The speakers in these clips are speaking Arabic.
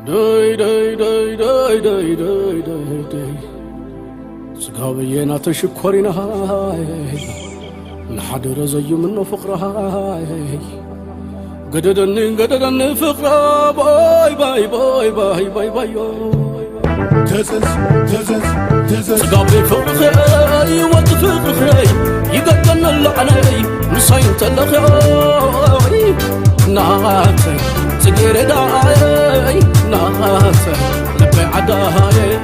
داي داي داي داي داي داي داي داي سقابينا تشكرنا هاي نحضر زي من فقرها هاي قددني فقرة باي باي باي باي باي باي تزز سقابي فقري وطفق خي يقدن اللعني مصين تلخي ناتي تقير داي ناتي لبي عداي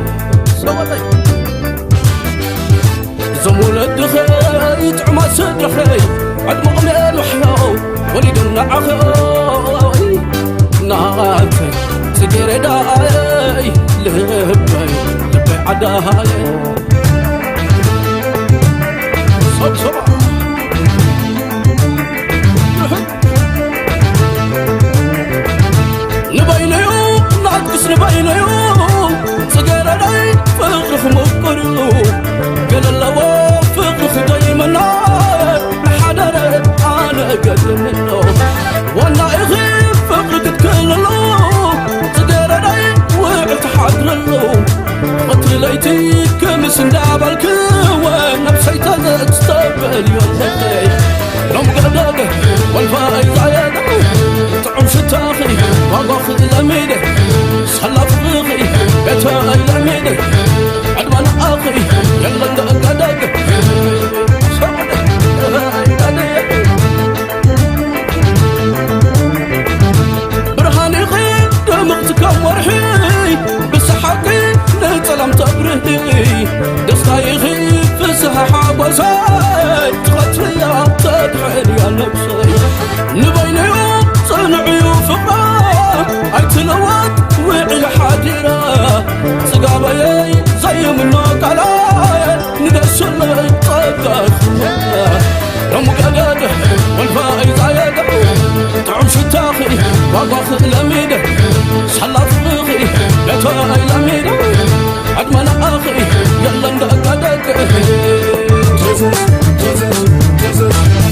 سوالي زمول الدخي تعمى سدخي عد مغمين وحيو وليدنا عخي ناتي تقير داي لبي عداي صب صبا نبينيو نعكس نبينيو سجاري فخخ مقريو قال الله فخخ دايما حدر انا قد منه وانا اخي فخك كله سجاري وقت حضر له قتليتي كمس نداب الكوان نفسي تستقبل يوم لم قدك والفايز عيادة طعم شتاخي وضخ الأميدة صلى فغيخي بيتها الأميدة عدوان آخي يلا قدك برهاني خير دمغتك ورحي بس حقي نتلم تبرهي دستاي خير فسح حبسي تغطي تدحل يا نفسي نبينيو صنعيو فقرا ايتلوات وعي حاجرة سقابي زي منو قلاي ندسل طاقة رمو قدد والفايز عيادة طعم شتاخي وضخ الأميدة صلى فغيخي لتوهي الأميدة عدمان آخي يلا ندقدق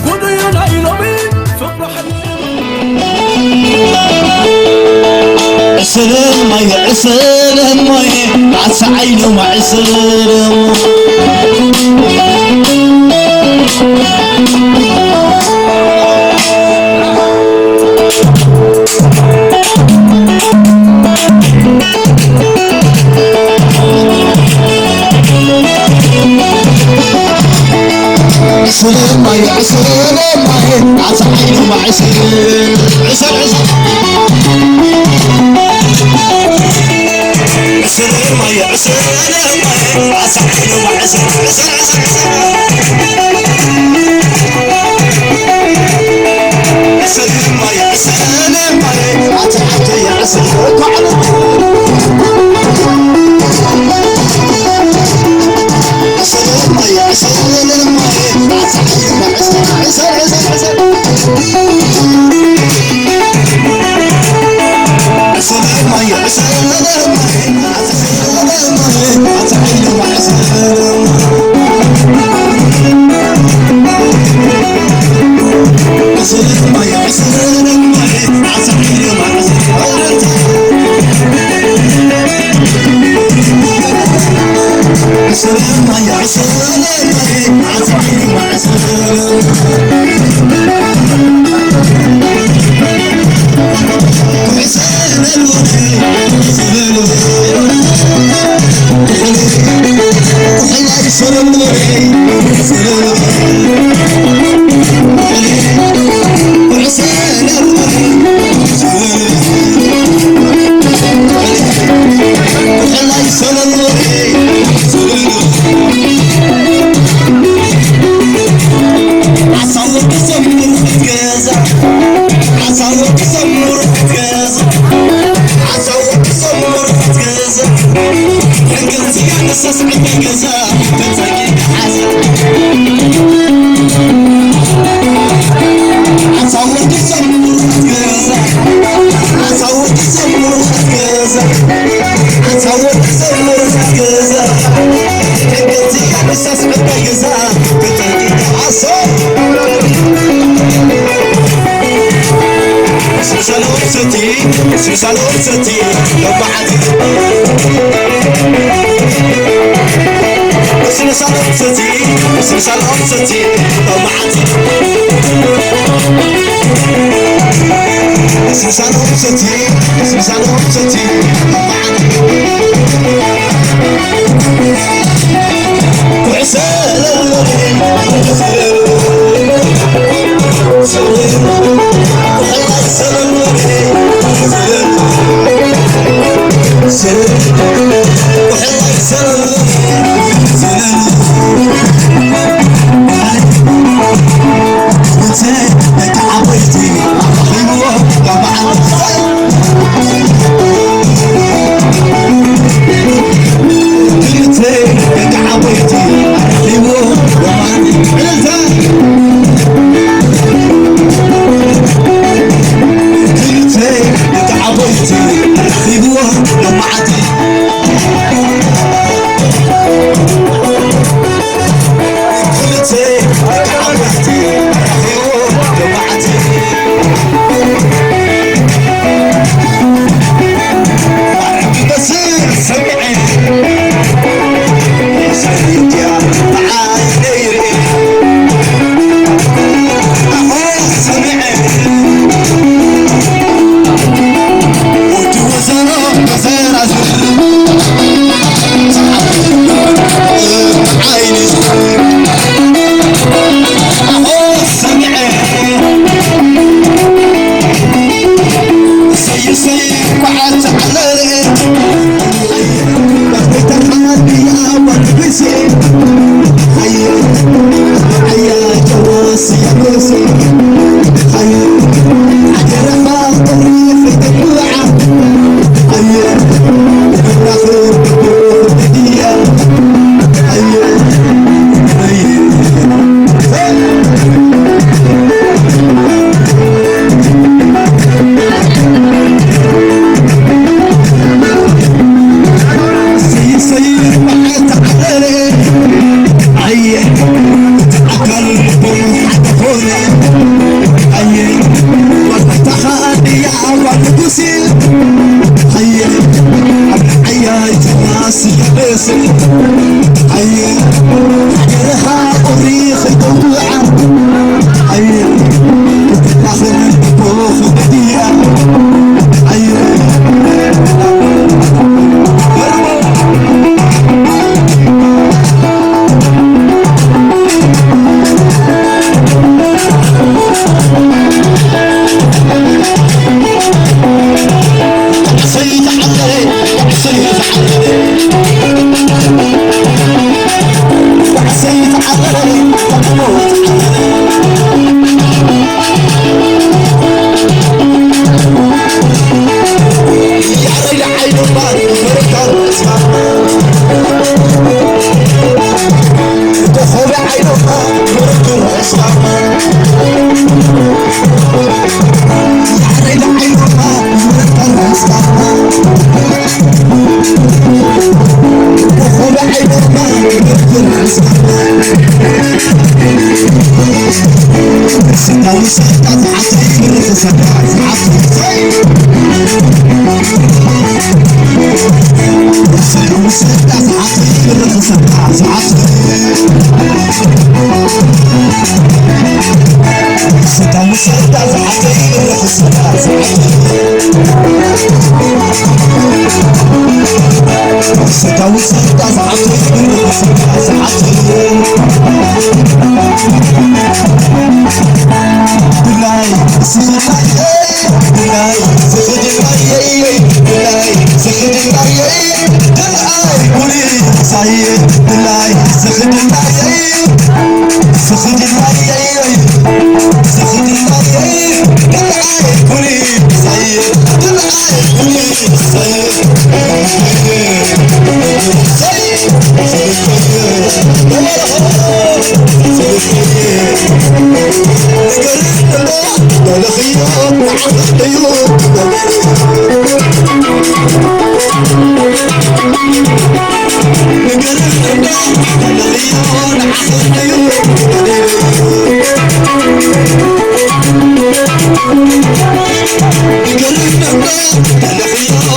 ودينا يلومي فقر عسلم ماي عسلم ماي عسى عينه ما عسلم عسلم ماي عسلم ماي عسى عينه ما عسلم عسل عسلم ماي عسلم ماي عسى عينه ما عسلم عسل عسلم ماي عسلم ماي عسى عينه عسلم عسلم ماي عسلم ماي عسى عينه عسل عسل عسلم ماي عسلم ماي عسى عينه عسلم عسلم ماي عسلم ماي عسى عينه عسلم ماي عسلم ماي عسى عينه عسلم أبسطي وبعدي سلسال أبسطي سلسال أبسطي وبعدي سلسال أبسطي سلسال أبسطي وعسال قلبنا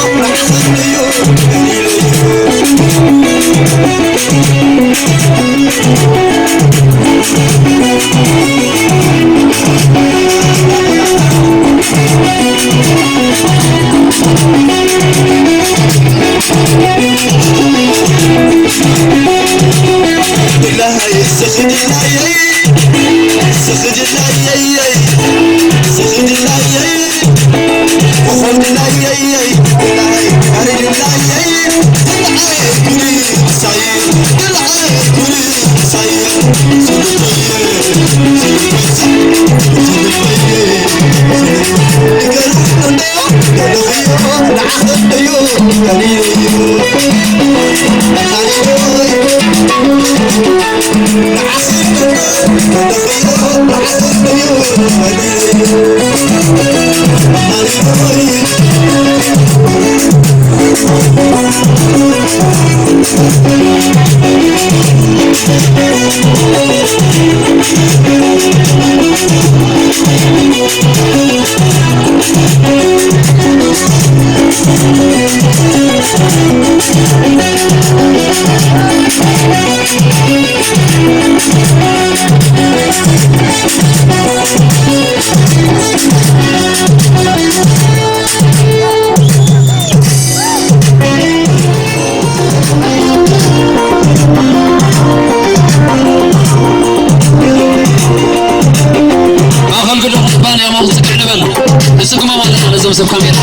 سب كاميرا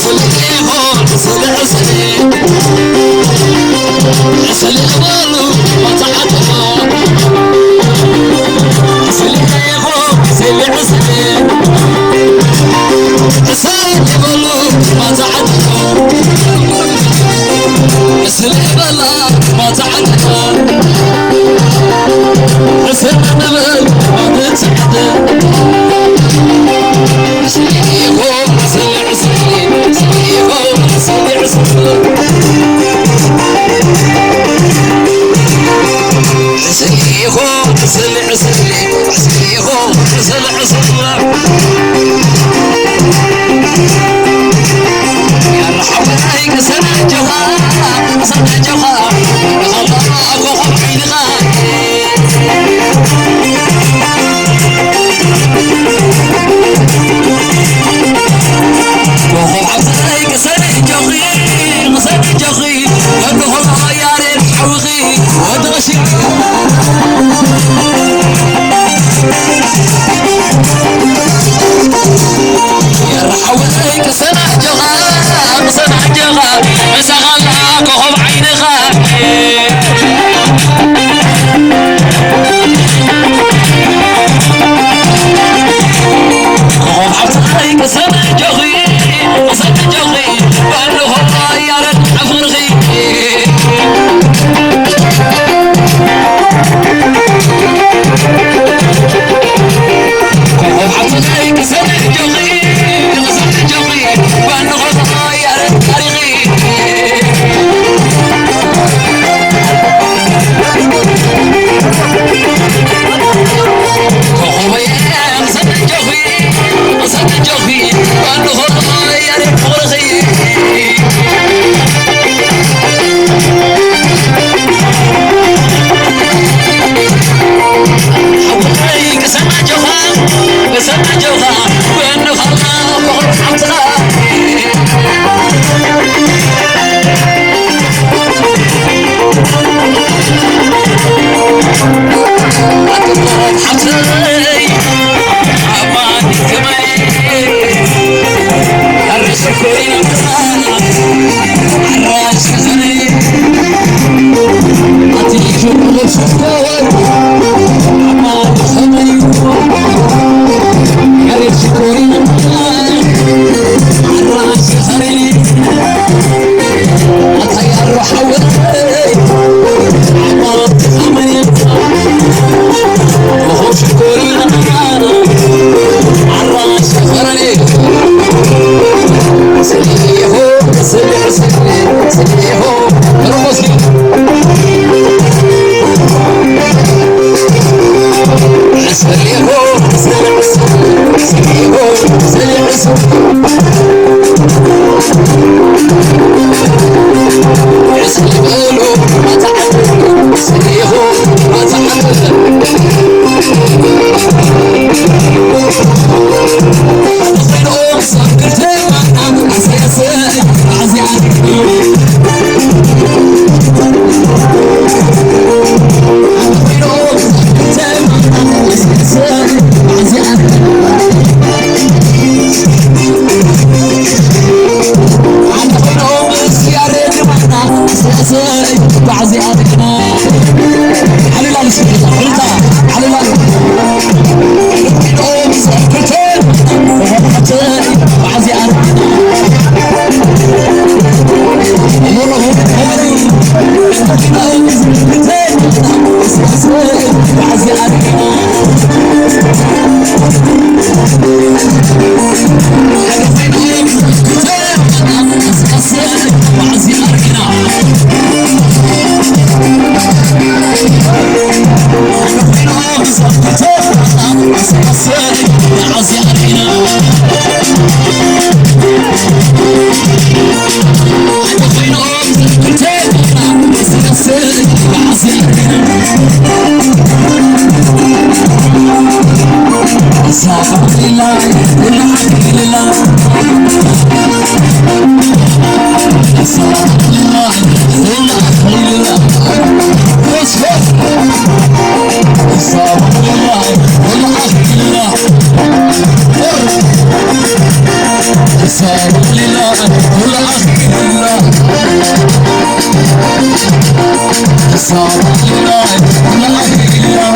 صليهم صلي صلي قبلو ما تعطوا صليهم صلي قبلو ما تعطوا صلي بلا ما تعطوا صلي قبل ما تتعدى City. لله والعافية لله صار لله والعافية لله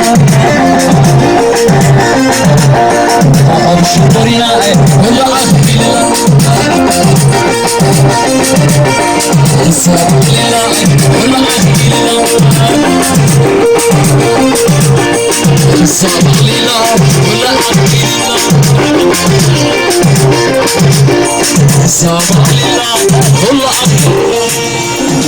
الشكر لله والعافية لله صار لله والعافية لله صار لله والعافية لله صار لله والعافية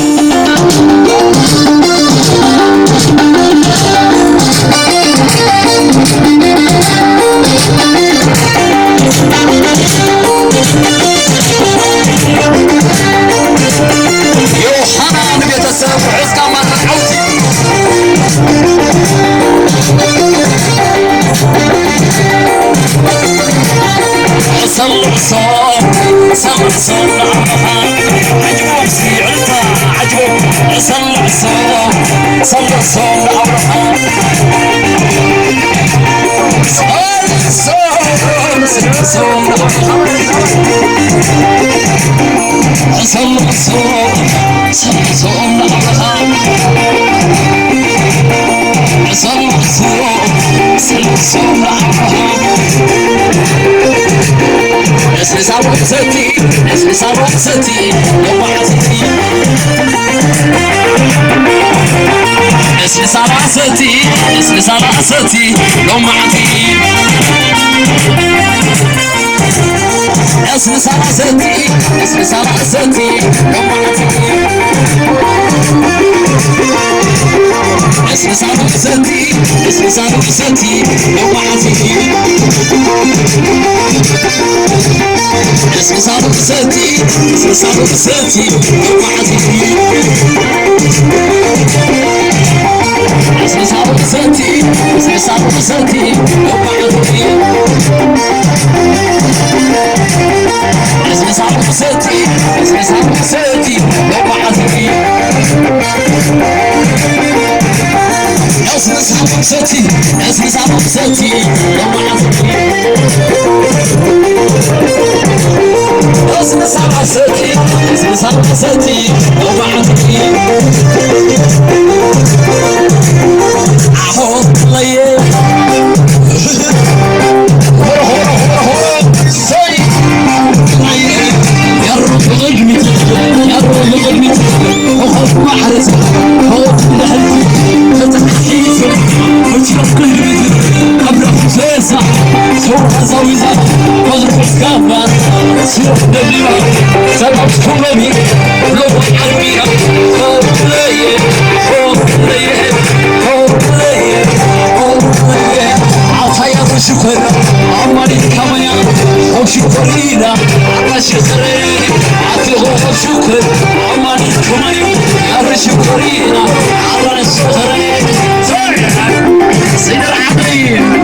صل عجبك سيعتها عجبك صل عبرها اسمي رقصتي يوم عزتي اسمي رقصتي يوم عزتي اسمي رقصتي يوم عزتي اسمي رقصتي يوم عزتي اسمي رقصتي يوم عزتي اسمي رقصتي يوم عزتي اسمي رقصتي يوم عزتي اسمي رقصتي يوم عزتي اسمي رقصتي يوم عزتي عهود طيب يا رب غجمتي وخذ محرز خوف لحلتي فتح حيزي وجهك قلبي قبل فيصة صورة زويزة وضرب سكافة سيوف دبليبة سبب كمامي لغة عربية خوف ليه عطايا وشكر عمري كمان وشكرينا على شكرين عطيه وشكر عمري كمان يا شكرينا على شكرين سيد العظيم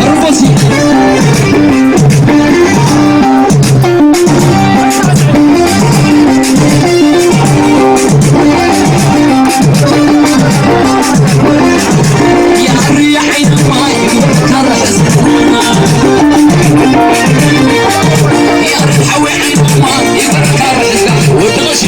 ربطي يا ريح حوي عين ما يقدر كارثة وتغشي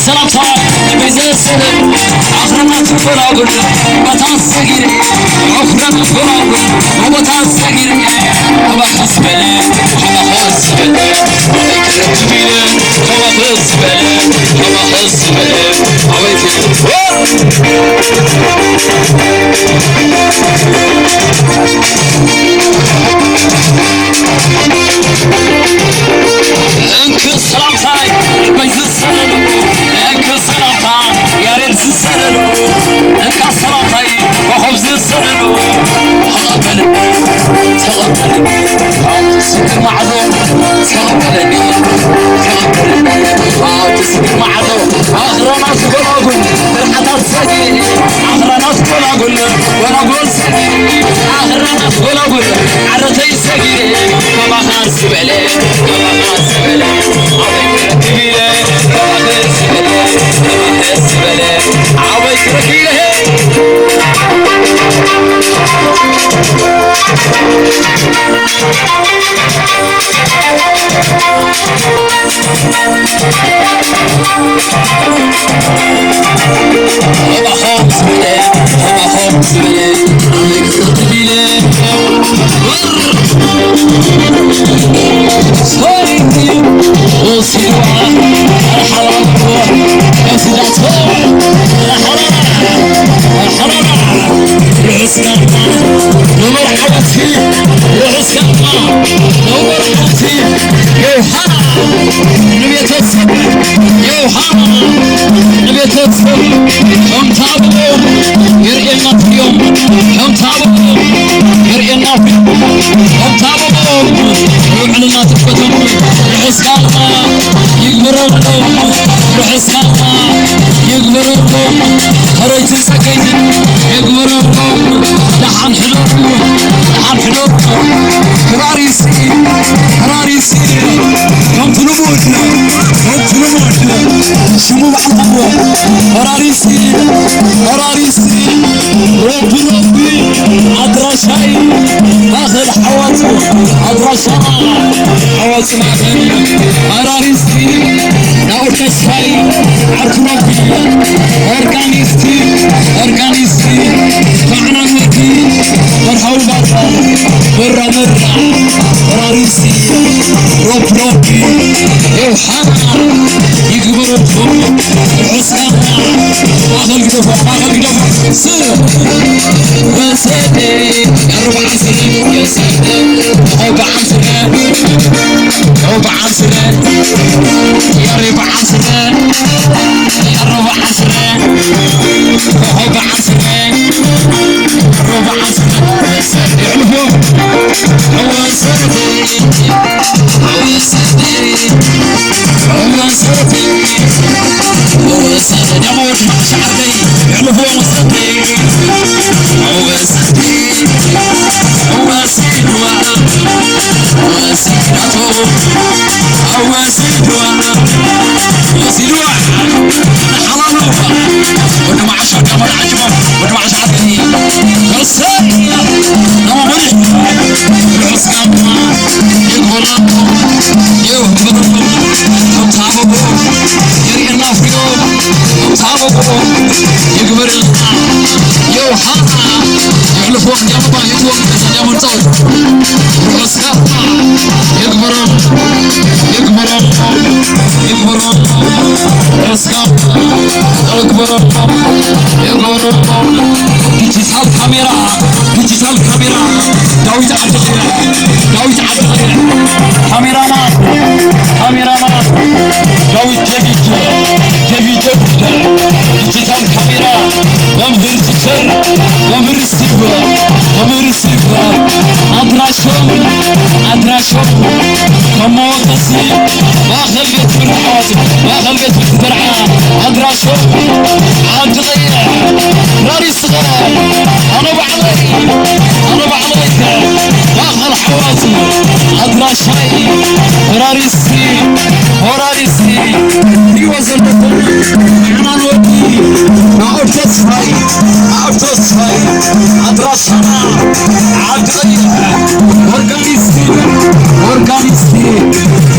السلام صار بيزي السلم آخرنا تقول أقول بطاس سجير آخرنا تقول أقول وبطاس سجير هوا خسبلة هوا خسبلة هوا كرتبيلة هوا خسبلة هوا خسبلة هوا انك السلام صار بيزي السلم انك السلام صار يا ريت السلم انك السلام صار وخبز السلم تقبلني سكر معذور تقبلني تسكر معذور اخرنا تقول اقول بالحطات سجيني اخرنا تقول اقول وانا اقول سجيني اخرنا تقول اقول عرتي سجيني كما خاص بلي كما خاص بلي عبيك ركبيلي كما خاص بلي كما خاص بلي عبيك ركبيلي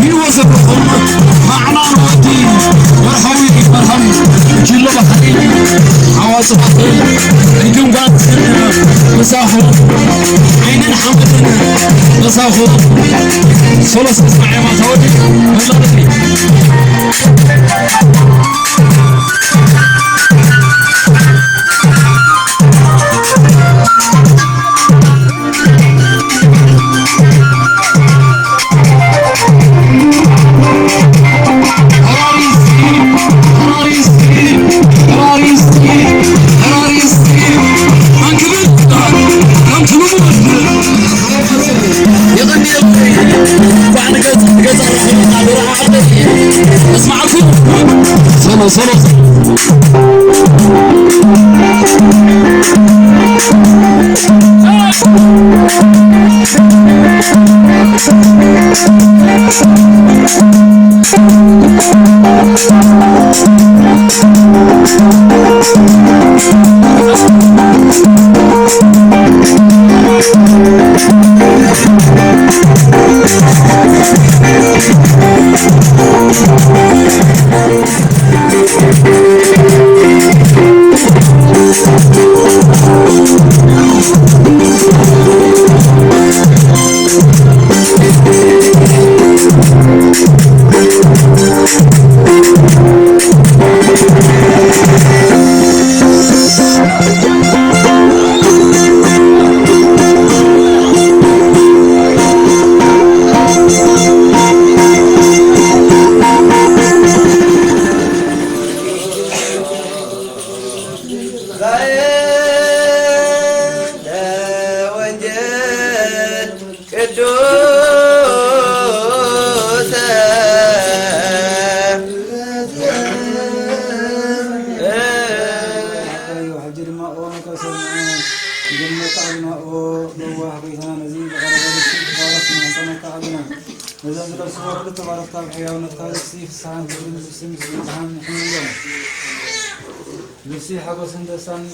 He was a performer. صفات عندهم بعض مسافة عين الحمد مسافة خلاص اسمع يا ما تودي والله بدري لسي حبس هندسان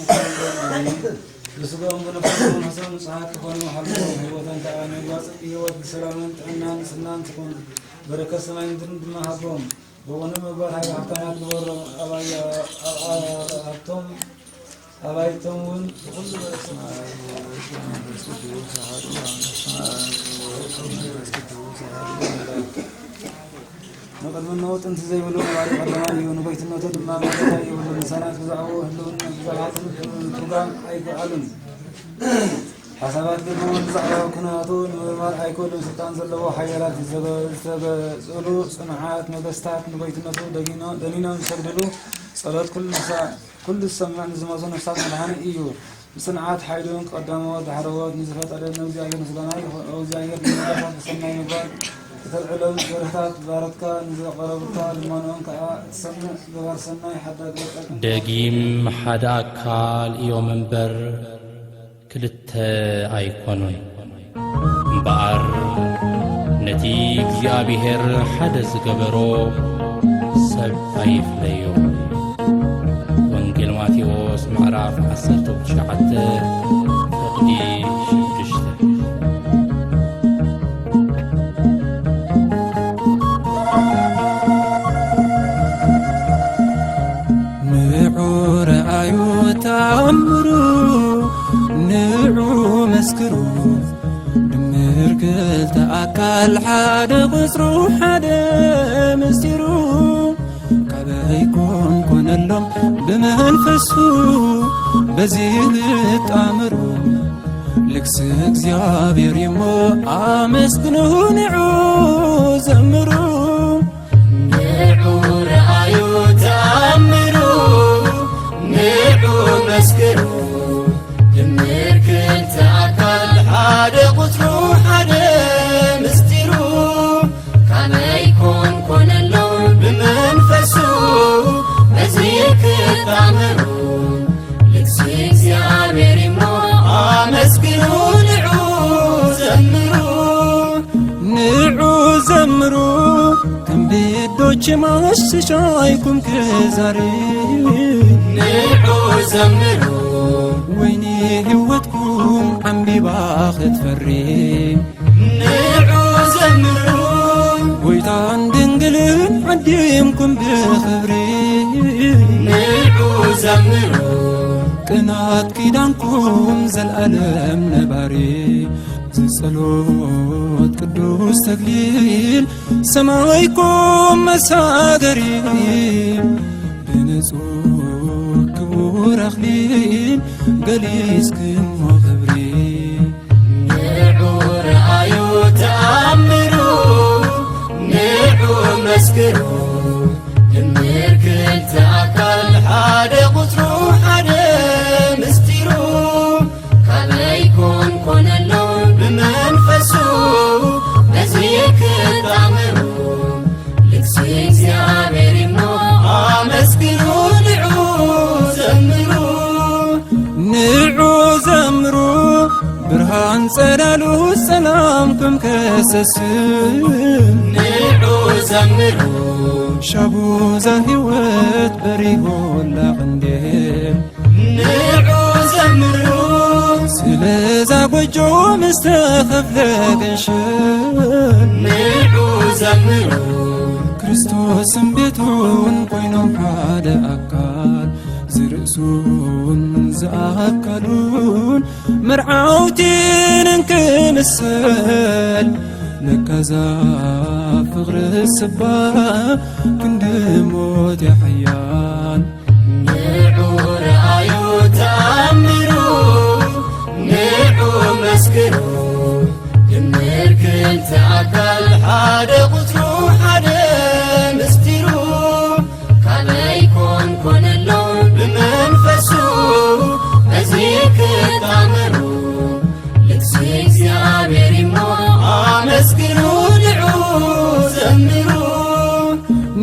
لسقام بنفسهم حسن صحات كفانو حلوه هوتان تعاني واثق هوت بسلامن تعنان سنان تكون بركة سماين درند ما حبهم بوانا مبار هاي حقانات بور أبايا حبتهم أبايتهم نقد من نوت أنت زي ولون وعلي قدماني ونبيت النوت ما بدأ يولون سنة بزعوه لون بزعات البرنامج أي فعلن حسابات بالمول بزعوه كناتون ومال أي كل سلطان زلوا حيرات زلوا صناعات مبستات نبيت النوت دنينا مسجدلو صلاة كل السماع نزمازون نفسات ملحان إيو صناعات حيدون قدامات حروات نزفات على نوزعير نزلاناي وزعير نزفات بسماء مبار تلعلو جرحات باركا نزل قربتا لمانون كا تسمع بغار سناي حدا دقيم حدا أكال إيو منبر كلت أيقونون بار نتيج زيابيهر حدث قبرو سب أيف ليو وانجل ماتيوس معراف عسرتو بشعت فقدي شبشته نعو مسكرو دمر كلت أكل حدا قصرو حدا مسيرو كبايكون كون اللهم بمنفسو بزيد تأمرو لكس እግዚአብሔር يمو አመስግነው نعو زمرو نعو رأيو تأمرو نعو مسكرو دمر كنت أكل حدا قصرو حدا مستيرو كما يكون كون اللون بمنفسو بزيك التعمرو لكسي እግዚአብሔር يمو አመስግኑ نعو زمرو كم بيدوش ማስሻይኩም ከዛሬ نعو زمرو ويني هوتكم عم بباخت فري نعو زمرو ويتان دنقلن عديمكم بخبري نعو زمرو ቅናት ኪዳንኩም ዘለዓለም ነባሪ ዝጸሎት ቅዱስ ተክሊል ሰማይኩም መሳገሪ ብንጹህ ክቡር አኽሊል ገሊጽክሞ ክብሪ ንዑ ረአዩ ተኣምሩ ንዑ መስክሩ ድምር ክልተ ኣካል ሓደ ቁፅሩ ሓደ ምስጢሩ ካበይ ኮን ኮነሎ ብመንፈሱ በዚ ክጣምሩ ልክሲ እግዚአብሔር እሞ አመስግኑ ንዑ ዘምሩ ንዑ ዘምሩ ብርሃን ጸላሉ ሰላም ከም ከሰስም ንዑ ዘምሩ ሻቡዛ ሕይወት በሪሆላ ቅንዴም ንዑ ዘምሩ ስለዛ ጎጆ ምስተኸፍለ ገንሸን ንዑ ዘምሩ ክርስቶስን ቤቱን ኮይኖም ሓደ ኣካል ዝርእሱን ዝኣካሉን መርዓውቲን እንክምሰል ለካዛ ፍቕሪ ስባ ክንድሞት ያሕያን ንዑ ረአዩ ተኣምሩ ንዑ መስክሩ ድምር ክልተ ኣካል ሓደ ቁፅሩ ሓደ ምስጢሩ ካበይ ኮን ኮነሎ ብመንፈሱ በዚ ክጣምሩ ልክሲ እግዚአብሔር እሞ አመስግኑ ንዑ ዘምሩ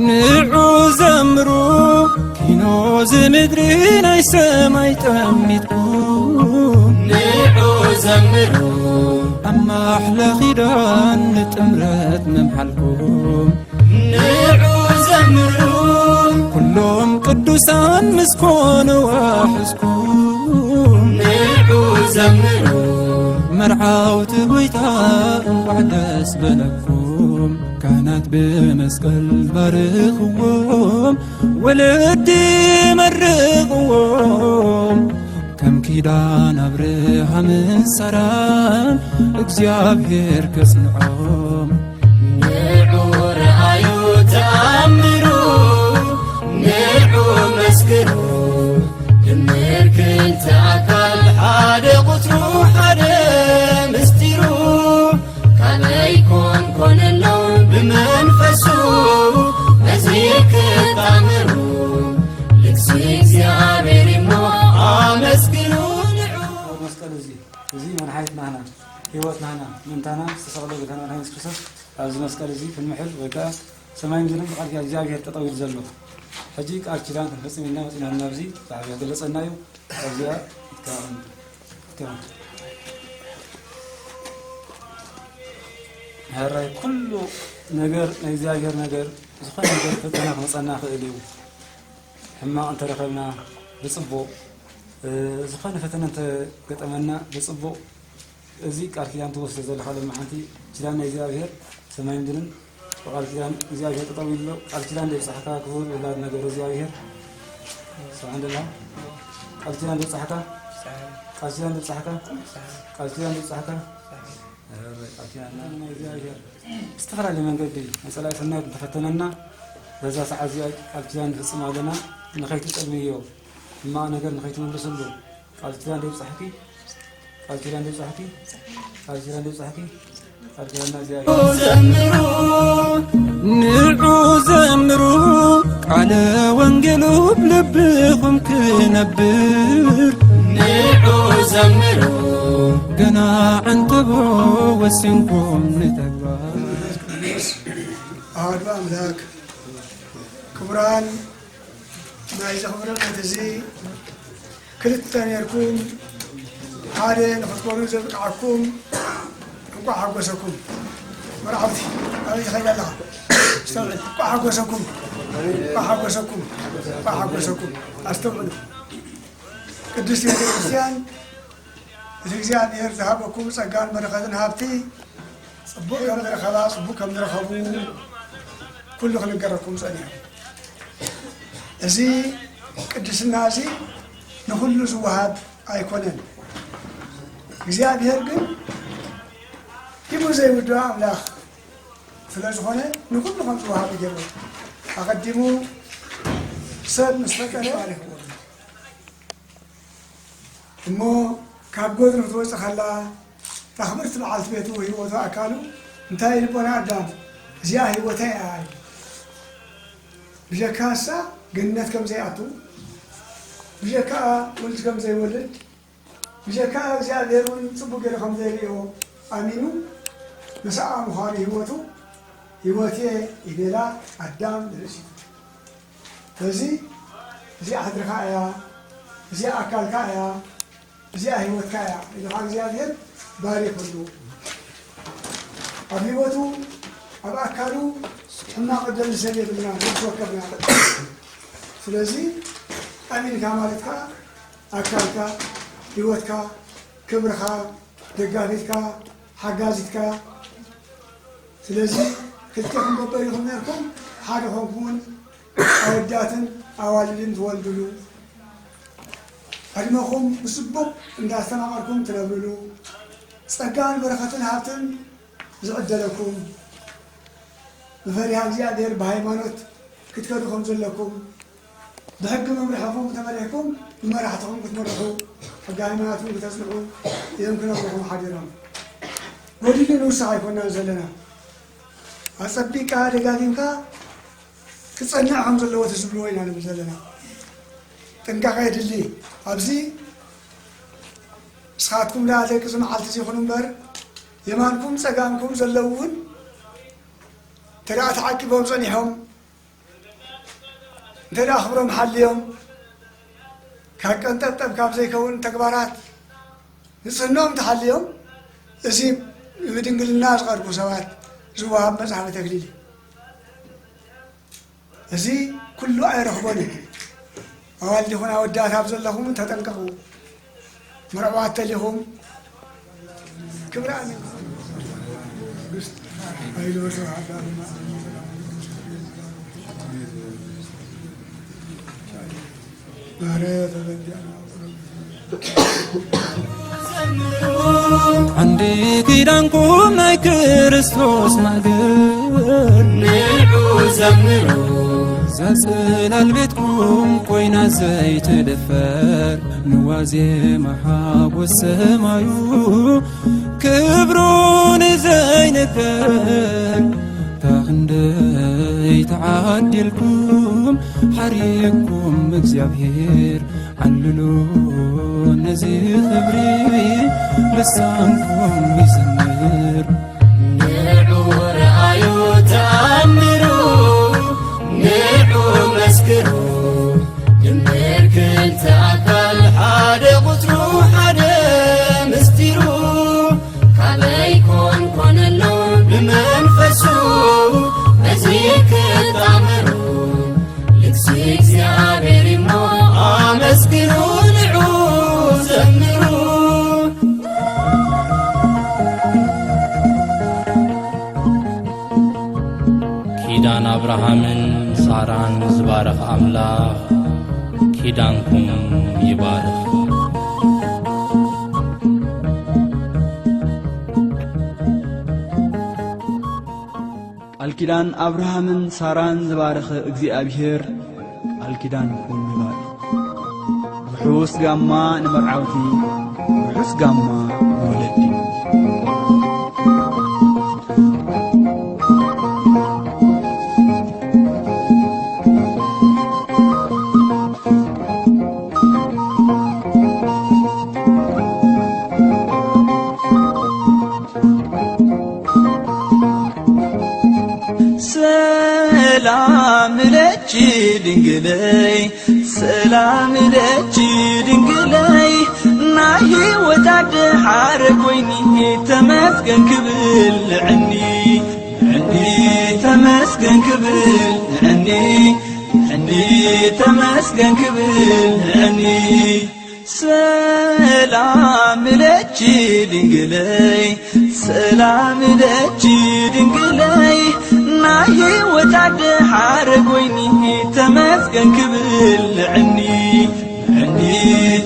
ንዑ ዘምሩ ኪኖ ዝምድሪ ናይ ሰማይ ጠሚትኩም ንዑ ዘምሩ ኣማሕላ ኺዳን ንጥምረት መምሓልኩም ንዑ ዘምሩ ኩሎም ቅዱሳን ምስኮኑ ኣሕዝኩም ንዑ ዘምሩ መርዓውቲ ጎይታ እንቋዕ ደስ በለኩም ካህናት ብመስቀል ባርኽዎም ወለዲ መርቕዎም ከም ኪዳን አብርሃምን ሳራን እግዚአብሔር ከጽንዖም ንዑ ረአዩ ተኣምሩ ንዑ መስክሩ ድምር ክልተ ኣካል ሓደ ቁፅሩ ሓደ ምስጢሩ ካበይ ኮን ኮነሎ ብመንፈሱ በዚ ክጣምሩ ልክሲ እግዚአብሔር እሞ አመስግኑ ንዑ መስቀል እዚ መድሓኒትና ህና ህይወትና ህና ምንታና ዝተሰቕለ ጌታና ኢየሱስ ክርስቶስ ኣብዚ መስቀል እዚ ክንምሕል ወይ ከዓ ሰማይ ምድርን ብቃል ኪዳን እግዚአብሔር ጠጠው ኢሉ ዘሎ ሕጂ ቃል ኪዳን ክንፈፅም ኢልና መፂና ናብዚ ብዓብያ ገለፀና እዩ ኣብዚኣ ይትከውን هراي كل نجار نيزاجر نجار زخان نجار فتنا خمسنا خيليو حما أنت رخلنا بصبو زخان فتنا أنت قتمنا بصبو زيك أركيان توصل زل خالد محنتي جلان نيزاجر سماين دلن وقال جلان نيزاجر تطويل له قال جلان لبس حكا كفور ولا نجار نيزاجر سبحان الله قال جلان لبس حكا قال جلان لبس حكا قال جلان لبس حكا استغرق لمن قدي مسألة سنة تفتننا بزا ساعة زياد قال جلان فصم علينا نخيت تقلميو ما أنا قال نخيت من رسله قال جلان لبس حكي قال جلان لبس حكي قال جلان لبس حكي قال جلان زياد نرعو زمرو على وانجلو بلبكم كنبر نرعو زمرو قنا عنتبو وسنكم نتكبر أهد بأملاك كبران ما إذا خبرنا تزي كلتان يركم عادي نفتقون زبقعكم نقع حقوسكم مرعبتي هذه خير الله استوعب نقع حقوسكم نقع حقوسكم نقع حقوسكم أستوعب قدس يا كريستيان እግዚአብሔር ዘሃበኩም ጸጋን በረከትን ሀብቲ ጽቡቅ ከም ዝረኸባ ጽቡቅ ከም ዝረኸቡ ኩሉ ክንገረኩም ጸኒሑ እዚ ቅድስና እዚ نخلو زوهاب أيكونن زياد هرقن يبو زي ودعاء لاخ فلاش هنا نخلو خمس زوهاب يجرب أقدموا سد مستقر عليكم مو كابود نتوسط خلا رحمت العالم بيته وهو ذا أكلوا انتهى البنا دام زياه وتاعي بجكاسة جنات كم زي عطو بجكا ولد كم زي ولد بجكا زياد يرون صبوا كده كم زي ليه أمينو مساء مخاري هوتي إذا الدم درسي زي أحد ركايا زي أكل كايا زي هوت كايا إذا كان زياد ير بارك الله أبيوتو أبا أكلو حنا قدر السبيل منا نتوكلنا سلازي أمين كمالك أكلك هوتك كبرك دقاتك حجازك سلازي كلكم ببريهم نركم حاجة هون أوداتن أوالدين تولدلو أدمكم بسبب إن أستمعكم تلبلو سكان بركة هاتن زعد لكم بفريها زيادة بهايمانوت كتكدكم زلكم بحق ممرحكم تمرحكم بمرحتكم كتمرحوا حق هايماناتكم كتسمعوا يمكن أنكم حاضرين ودي نوسع يكون زلنا أصبيك هذا قادمك كتصنعهم زلوا تسبلوين أنا بزلنا تنقع قيد اللي أبزي سخاتكم لا عليك سمع التزي خنوم بر يمانكم سقامكم زلوون ترى تعقبهم صنيحهم ترى أخبرهم حليهم كأنت تبقى زي كون تكبارات نصنعهم تحليهم اسم يدنقل الناس غرقوا سوات زواب مزحمة تقليلي زي كله أيرخبوني أولي هنا ودات أبزل لهم تتنققوا مرعوات لهم كبراني أيلو سواب عندي كيدانكم ناي كريستوس ناغر نعو زمرو زاسل البيتكم كوينا زي تدفر نوازي محاب والسمايو كبرون زي نكر تاخندي تعدلكم حريكم بزيابير عللو نزي خبري لسانكم يزمر نعو رأيو تأمرو نعو مسكرو جمهر كنت أكل حاد قطرو حاد مستيرو كاليكون كون اللون بمنفسو مزيك تأمرو لكسيك زيابيري مو مسكرو نعو زمرو كيدان أبراهامن ساران زبارخ أملاخ كيدانكم يبارخ الكيدان أبراهامن ساران زبارخ እግዚአብሔር الكيدانكم يبارخ بحوس قاما نمرعوتي بحوس قاما ولدي سلام لك دنقلي سلام لك دنقلي ناهي وتعد حارك ويني تمسكن كبل عني تمسكن كبل عني تمسكن كبل عني سلام لك دنقلي سلام لك دنقلي ناهي وتعد حارق ويني تمسكن كبل عني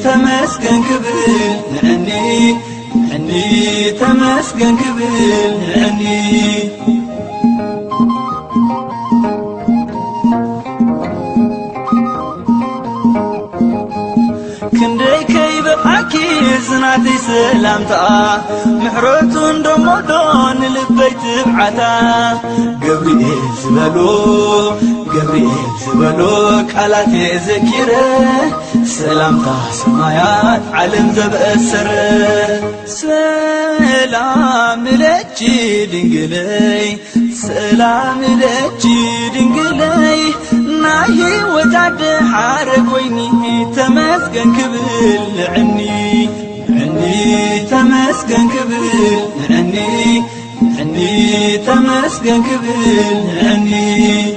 تمسكن كبل نعني تمسكن كبل نعني كندي كيبقاكي زناتي سلامتا محروتون دمودون لبيت بعتا قبريل زبلو كالاتي ذكيره سلامتا سمايات علم زبأسر سلام لجي دنقلي سلام لجي دنقلي ناهي وتعد حارق ويني تمسكن كبل عني تمسكن كبل عني تمسكن كبل عني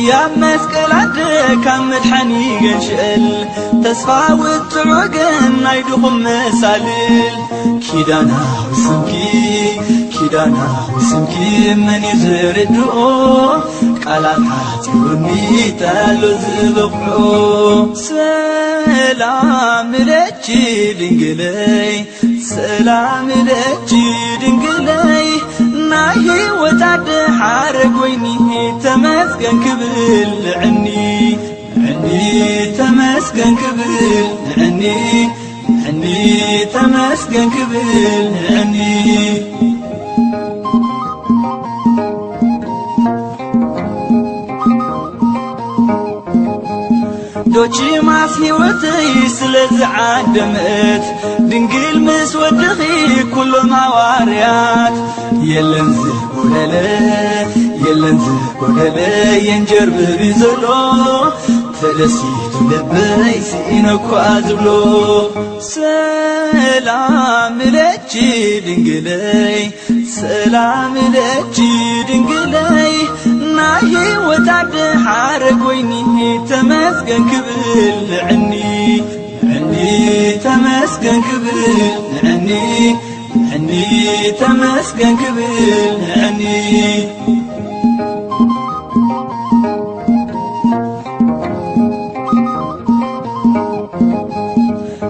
يا مسكل عدك مدحني قنشل تسفى وتعوقن نايدهم مسالل كيدانا وسمكي من يزردو قالات حاتيوني تالو زبقو سلام لجي دنقلي سلام لجي دنقلي ناهي وتعد حارق ويني تمسكن كبل عني تمسكن كبل عني تمسكن كبل عني دوشي ماسي وتي سلز عدمت دنقل مسودخي كل مواريات يلنزه قولله ينجر ببيزلو فلسيت لبي سينكو أزبلو سلام لجي دنقلي سلام لجي دنقلي ناهي وتعد حارق ويني تمسكن كبل عني تمسكن كبل عني تمسكن كبل عني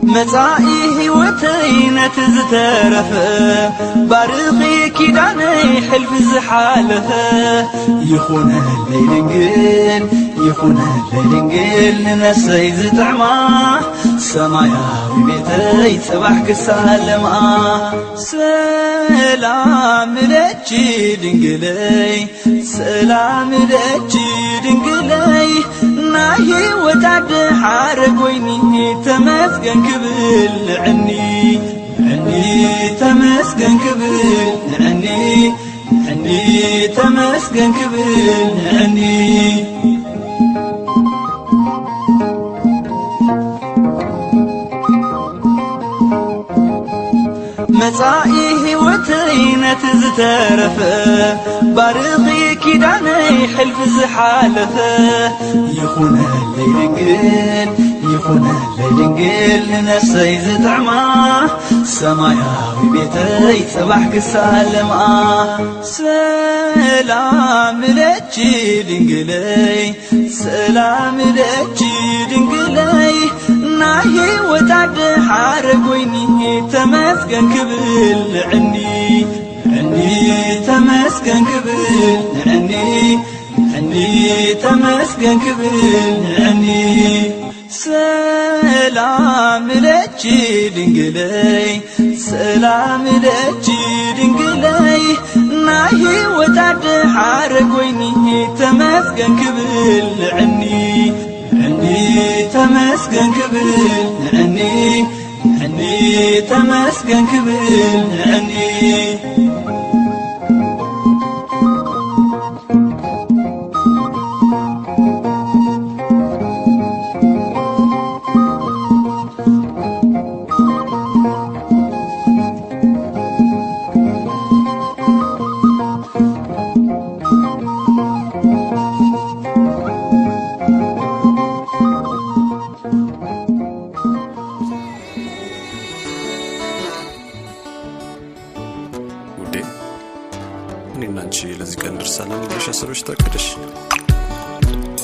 متاعي وتينة زترفه بارغي كيداني حلف زحالفه يخون الليلنقل ننسي زتعما سماياوي بيتي صباح كسالما سلام لجي دنقلي سلام لجي دنقلي ناهي وتعد حارق ويني تمسكن كبل عني تمسكن كبل عني تمسكن كبل عني متاعي وتينة زترفه بارغي كيداني حلف زحالفه يخون الليلنقل ننسي زتعما سماياوي بيتي صباح كسالما سلام لجي دنقلي سلام لجي دنقلي ناهي وتعد حارق ويني تمسكن كبل عني تمسكن كبل عني تمسكن كبل عني سلام لجي دنقلي سلام لجي دنقلي ناهي وتعد حارق ويني تمسكن كبل عني تمسكن كبل عني تمسكن كبل عني እኔና አንቺ ለዚህ ቀን ደርሰናል ብለሽ አስበሽ ታቅደሽ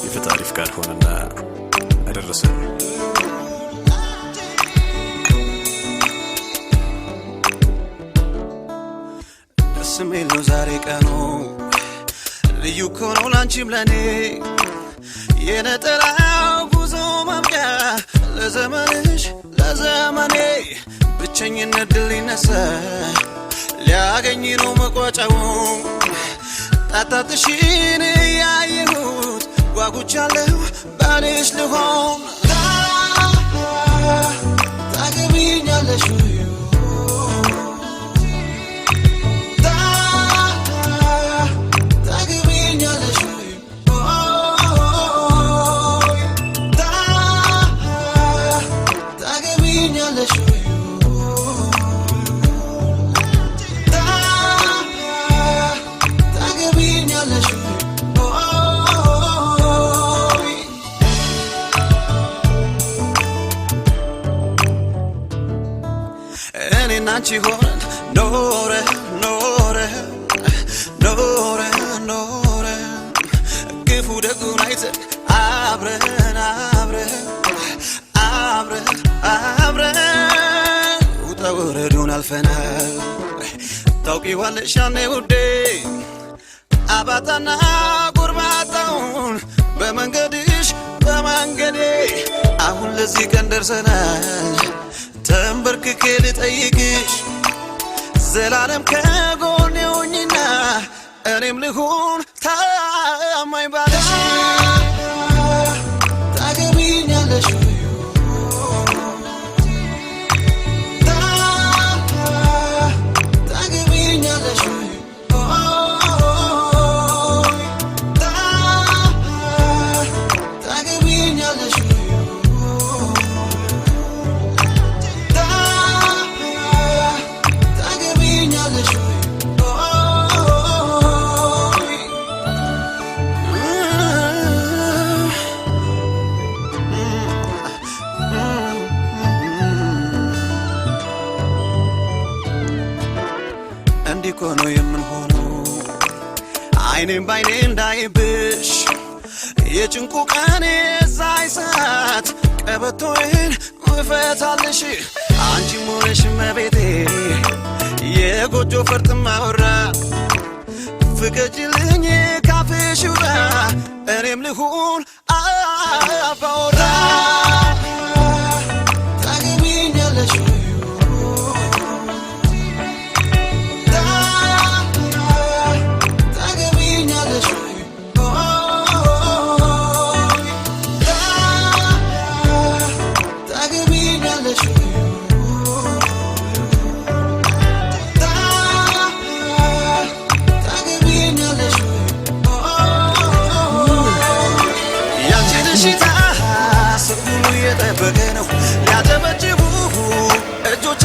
የፈጣሪ ፍቃድ ሆነና አደረሰን። ደስ የሚል ነው ዛሬ ቀኑ ልዩ ከሆነው ላንቺም ለኔ የነጠላው ጉዞ ማብቂያ ለዘመንሽ ለዘመኔ ብቸኝነት ድል ሊነሳ ሊያገኝ ነው መቋጫው ጣጣትሽን ያየሁት ጓጉቻለሁ ባልሽ ልሆን ታገቢኛለሽ አንቺ ሆነን ኖረ ኖረ ኖረ ኖረ ክፉ ደጉን አይተን አብረን አብረን አብረን አብረን ውጣ ውረዱን አልፈናል ታውቂዋለሽ ያኔ ውዴ አባጣና ጎርባጣውን በመንገድሽ በመንገዴ አሁን ለዚህ ቀን ደርሰናል ተንበርክኬ ልጠይቅሽ ዘላለም ከጎኔ ሆኚና እኔም ልሁን ታማኝ ባልሽ ታገቢኛለሽ ታገቢኛለሽ ታገቢኛለሽ እንዲኮኖ የምንሆነው አይኔም ባይኔ እንዳይብሽ የጭንቁ ቀን የዛይ ሰዓት ቀበቶዬን እፈታልሽ አንቺም ሆነሽ መቤቴ የጎጆ ፈርጥ ማወራ ፍቀጅልኝ ካፍሽ ውጣ እኔም ልሁን አባወራ ታገቢኛለሽ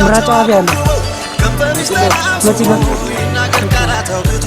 ምራጫ አብያለ መጥቶ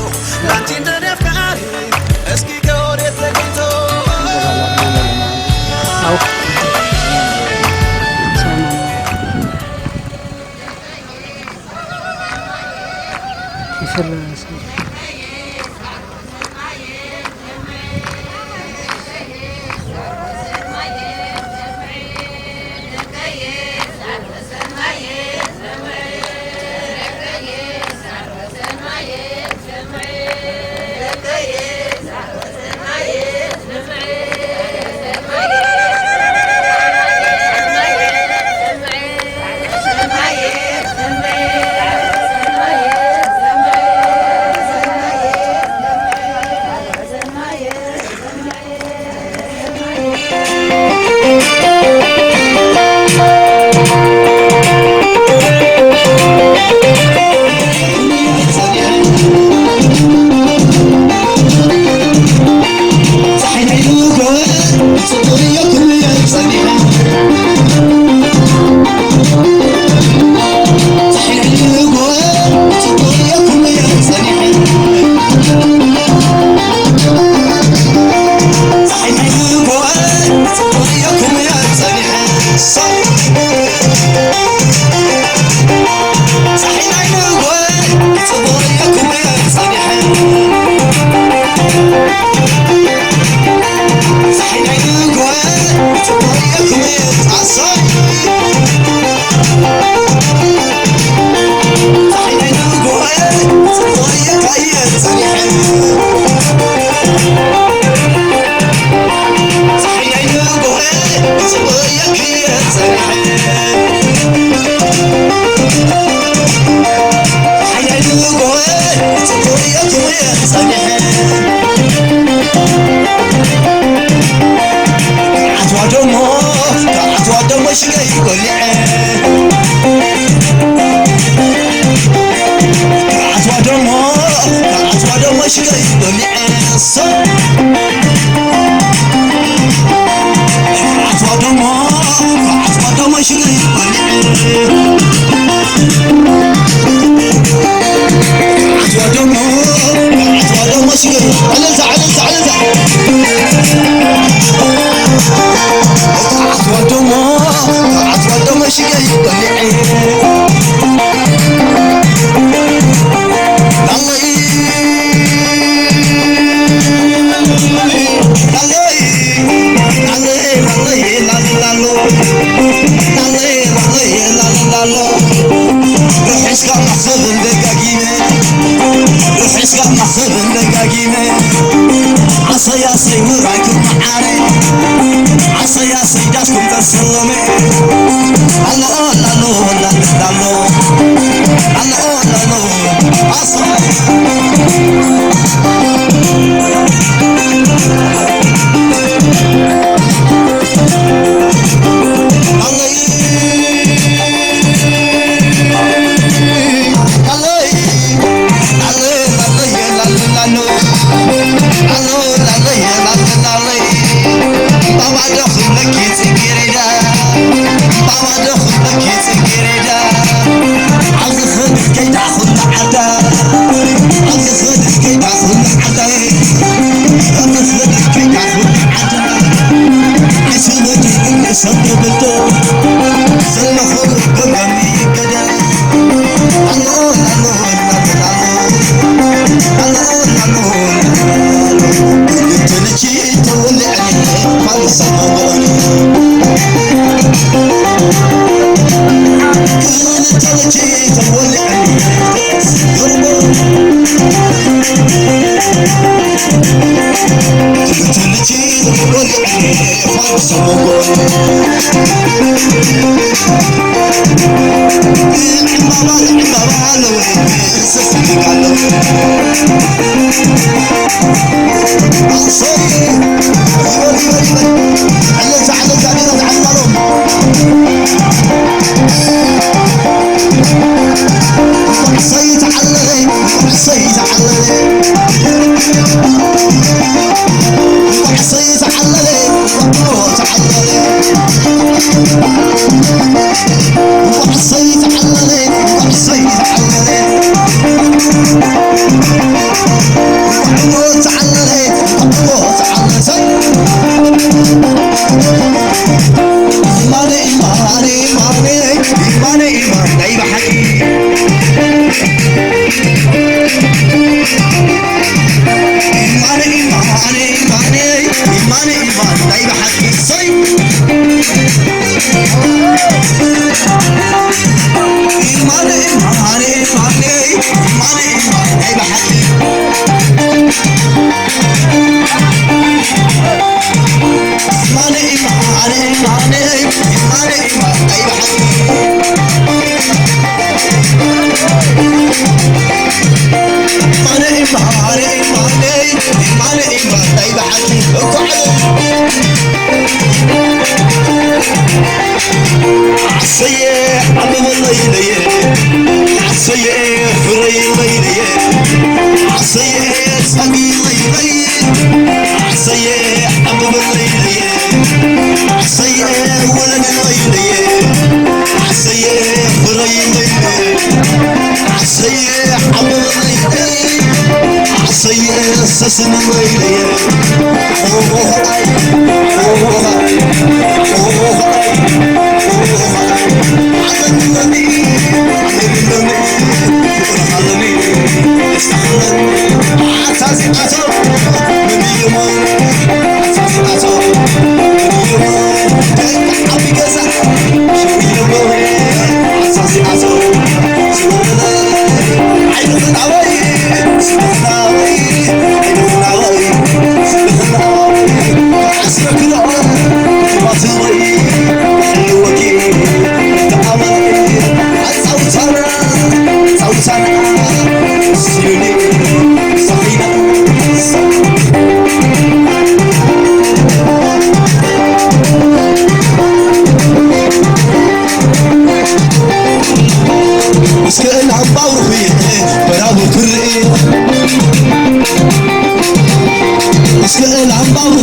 اسكال عم باوي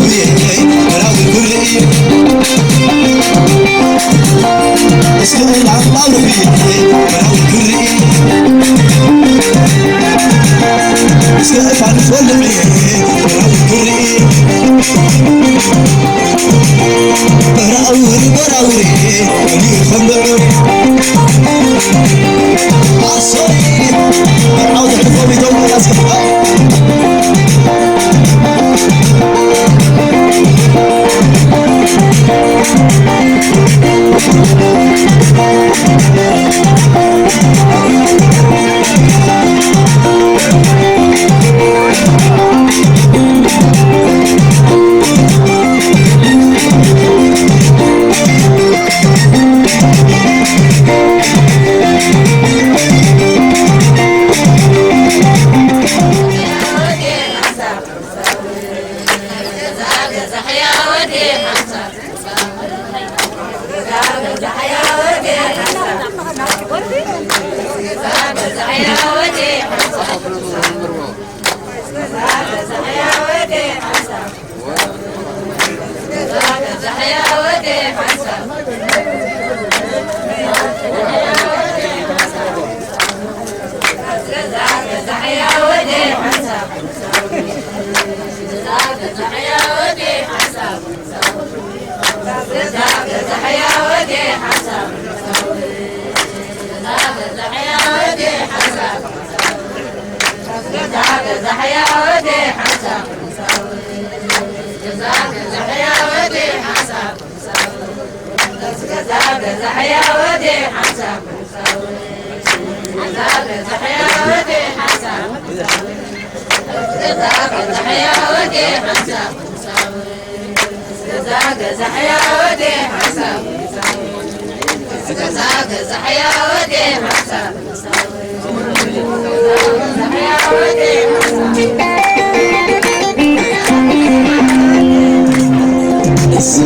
راوي كري اسكال عم باوي راوي كري اسكال فان فولي راوي كري راوري براوري ولي خمر عصري عاوز احفظ دوم الاسكال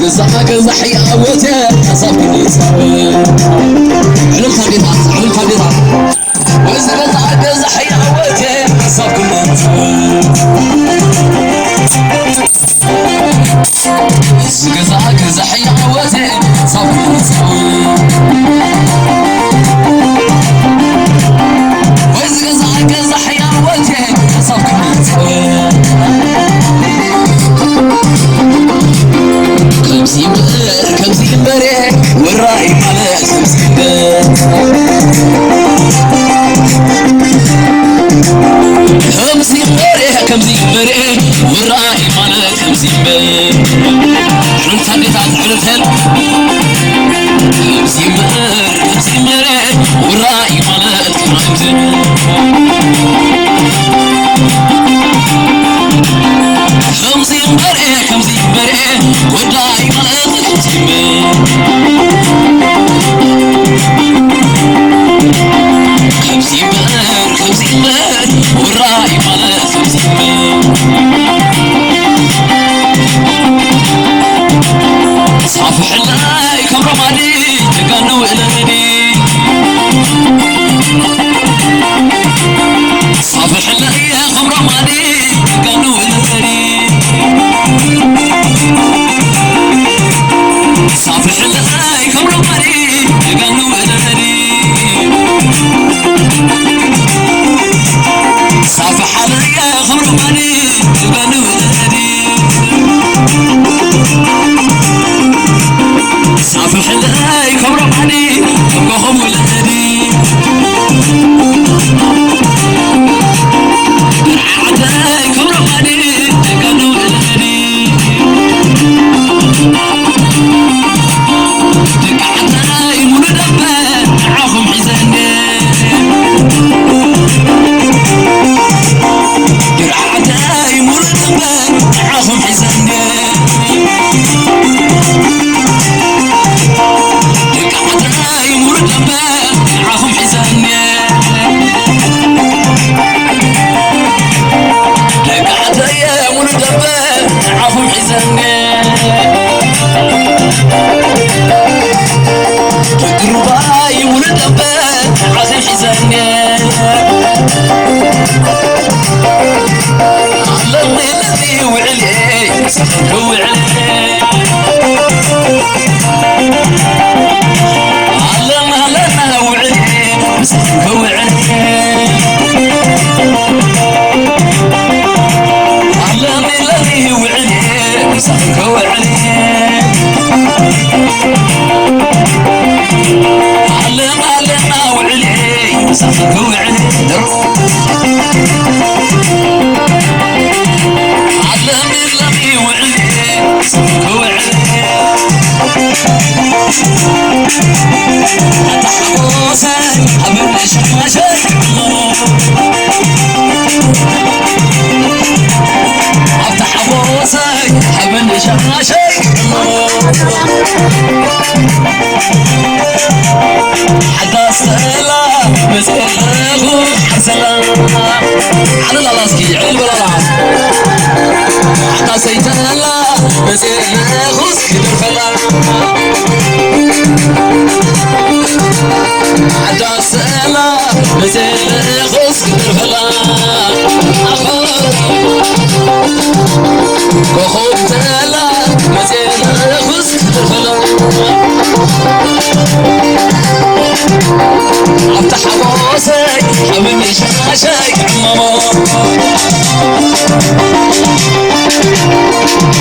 زحك زحيا وجه صافي يساوي علم خبيطات علم خبيطات وزحك زحيا وجه صافي يساوي زحك زحيا وجه صافي يساوي وزحك زحيا وجه صافي يساوي كمسي بريك والرأي على كمسي بريك كمسي بريك والرأي على كمسي بريك حلم تابت على حلم كمسي بريك والرأي على كمسي كمسي بريك والرأي على كمسي كمسي بريك والرأي على كمسي صافي حلاي كم رمادي تقنوا إلهدي صافي حلاي كم رمادي تقنوا إلهدي صافي حلاي كم رمادي تقنوا إلهدي صافي حلاي كم رمادي تقنوا إلهدي صافي حلاي كم رمادي تقنوا إلهدي عداي كم رمادي تقنوا إلهدي عداي مندبة معاهم حزاني عداي مندبة معاهم حزاني عداي مندبة معاهم حزاني عداي مندبة معاهم حزاني قرباي مندبة معاهم حزاني الذي وعليه مسخ وعليه علمنا وعليه مسخ وعليه علمني وعليه مسخ وعليه علمنا وعليه مسخ وعليه علمني وعليه مسخ وعليه أتحوسي أبن شماشي أتحوسي أبن شماشي حتى السلام مسكره حسلام على الألاسكي علم الألعاب حتى سيتلا مسكره سكدر فلام حتى السلام مسكره سكدر فلام كخوت لا مسكره سكدر فلام افتح راسي حبيبي شاشك عمامو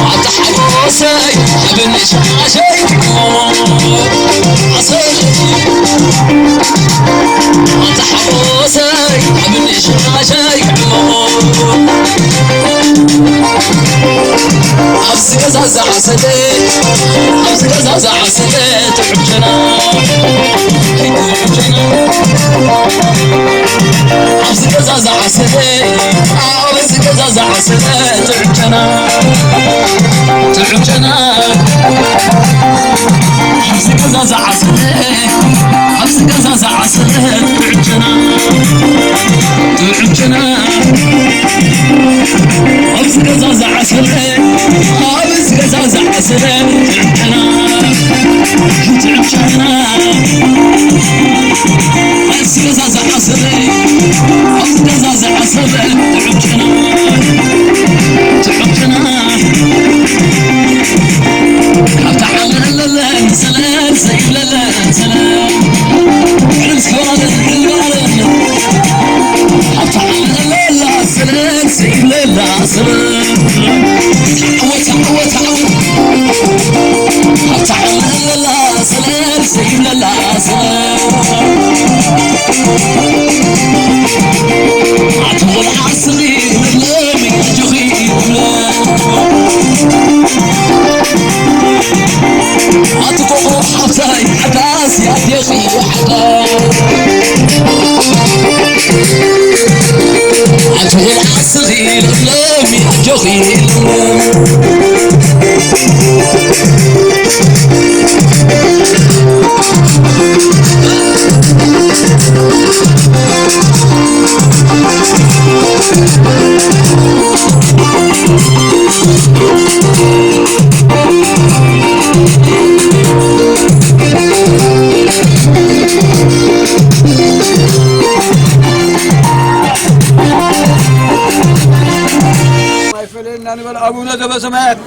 افتح راسي حبيبي شاشك عمامو عصير افتح راسي حبيبي شاشك عمامو أمسك زعزع عسلي أمسك زعزع عسلي تعبجنا أمسك زعزع عسلي أمسك زعزع عسلي تعبجنا تعبجنا أمسك زعزع عسلي أمسك زعزع عسلي تعبجنا تعبجنا أمسك زعزع عسلي أمسك زعزع عسلي تعبجنا تعبجنا أمسك زعزع عسلي أمسك زعزع عسلي تعبجنا تعبجنا أفتح لا سلام سيب لا سلام عرس كوالد الوالد أفتح لا سلام سيب لا سلام عوت أفتح لا سلام سيب لا سلام عطول عصري ولامي جغي أتقو حفتاي حداس يا ديخي حدا أتقو عصري ولامي جغي أبونا دبا سمعت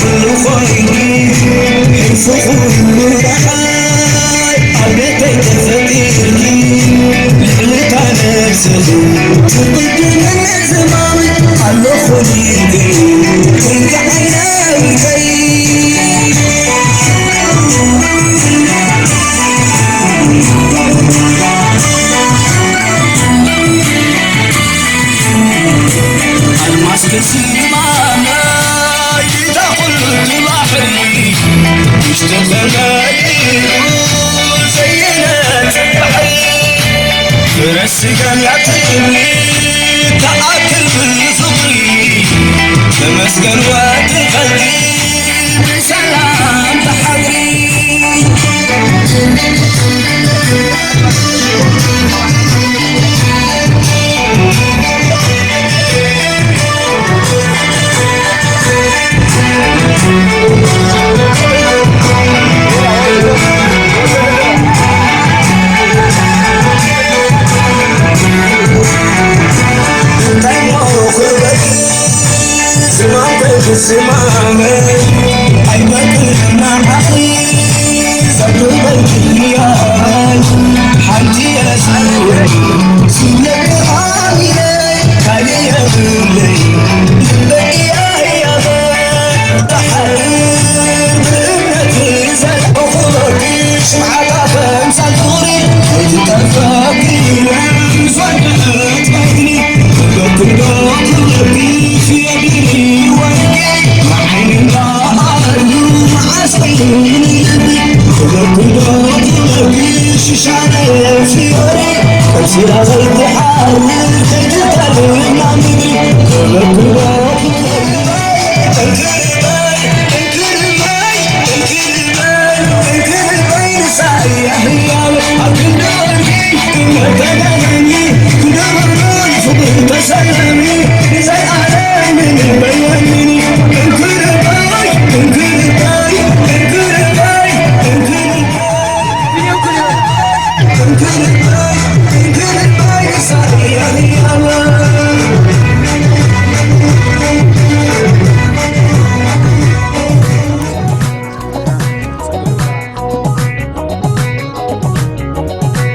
كل خير حفظه سيكان يعتقلي تأكل بالفطري تمسكن وقت قلبي بسلام تحضري زمامي عيبك لنا أخي صدر بيتي حالتي أسعد سنك عالي كالي يغلي لبقي يا تحرير بإمنتي زل أخوتي شمعة فانسى الدوري وتتفاكي صدقت بيتني لكن قلبي في يدي معين ضارو معسكيني خذك قلبي ششانة في وري تمسير غيب حاول تجتلي نامدري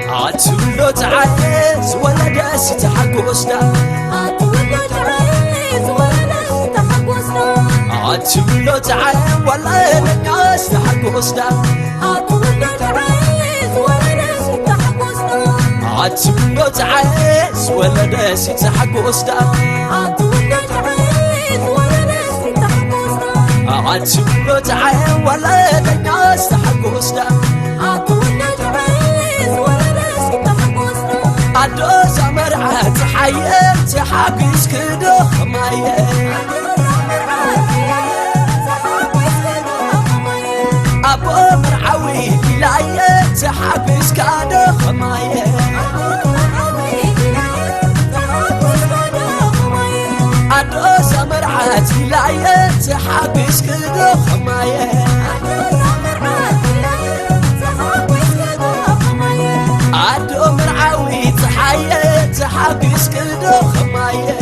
عتبلو تعال ولا نقاس تحقوسنا عتبلو تعال ولا ناس تحقوسنا عتبلو تعال ولا ناس تحقوسنا عتبلو تعال ولا ناس تحقوسنا عتبلو تعال ولا نقاس تحقوسنا عتبلو تعال ولا ناس تحقوسنا عدو زمرعة حياة تحقوس كده مايه أبو مرعوي لاية تحبس كاده خماية أدو سمرعات لاية تحبس كاده خماية أدو مرعوي تحية تحبس كاده خماية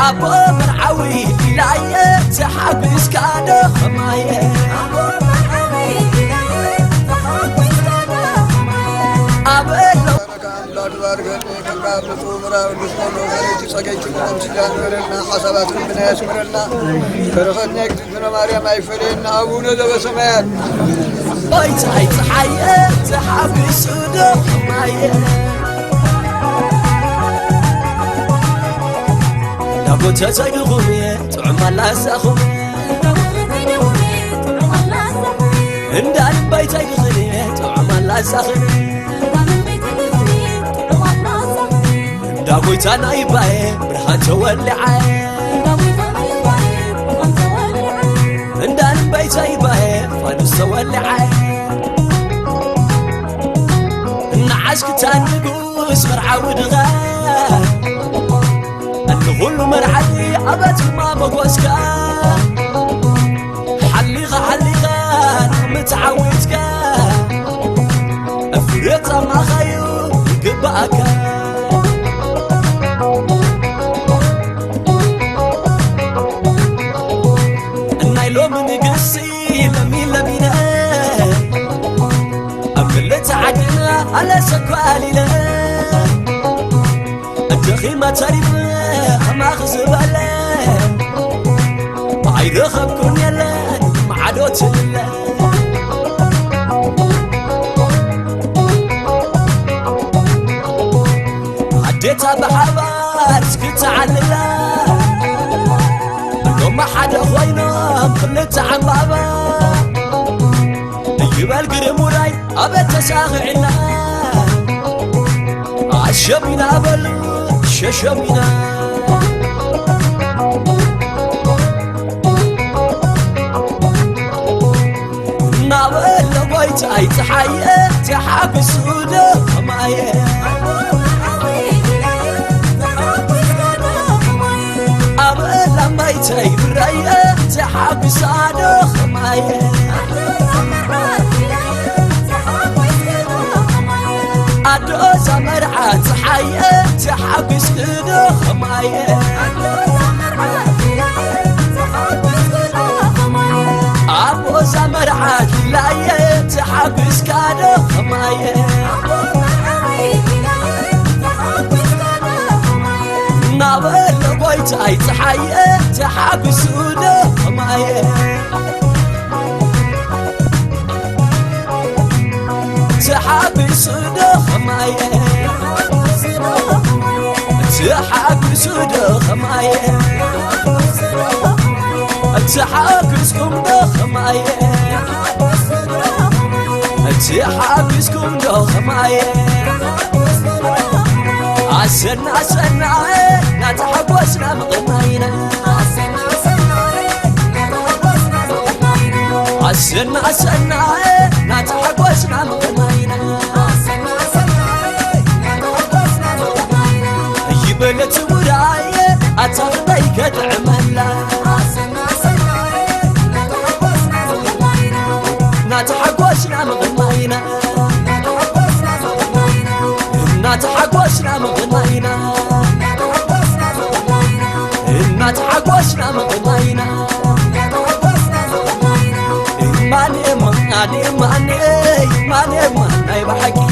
أبو مرعوي لاية تحبس كاده خماية حسابات ربنا يسمرنا فرختنا يكتبنا مريم أيفرنا أبونا ذا بسمات بيت هاي تحية تحبس كاده خماية لابو تزايد غمية تعمل لاسخو اندان بيت هاي غمية تعمل لاسخو دابو تاناي باي برهان تولعي اندان بيت هاي باي فانوس تولعي نعشك تانقوس مرعاود غاب كل مرحلي أبد ما بقوسك حليغة متعودك أفريت ما خيو قبعك النايلو من قصي لمينا أملت عدنا على سكوالي لا الدخي ما تريبنا ما خزبله ما يدخلكم يلا ما عدوت الله عديتها بحبار سكت على الله لو ما حدا خوينا خلت عن بابا جبال قرموراي أبت تساغعنا عشبنا بل ششبنا نابل لبيت أي تحية تحاكس وده مايه أبل لما يتعي برايه تحاكس عده مايه أدو زمرعات حية تحاكس وده مايه أبو زمرعات لايه تحاكس كده مايه نابل بيت أي تحية تحاكس وده مايه تحاكس وده مايه تحاكس وده مايه تحاكسكم ده مايه تحاكسكم ده مايه عسنا عسنا نتحقوسنا مغنينا عسنا عسنا نتحقوسنا مغنينا يبلت وراي أتغضيك تعملا نتحقوسنا مغنينا نتحقوسنا مغنينا نتحقوسنا مغنينا ماني ماني ماني ماني ماني بحكي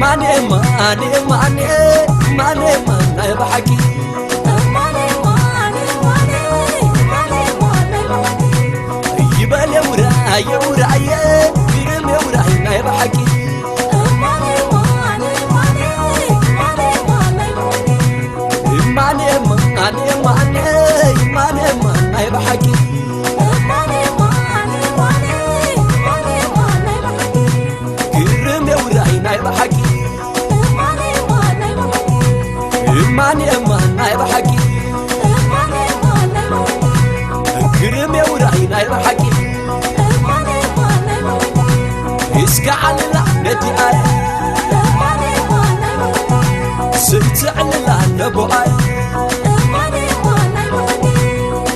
ماني ماني ماني ماني ماني بحكي يبال يا وراي يا وراي يرم يا وراي ما يبحكي ماني ماني ماني ماني ما يبحكي يرم يا وراي ما يبحكي ماني ما يبحكي كرم يا وراي ما يبحكي اسكع على نتي آي سبت على نبوي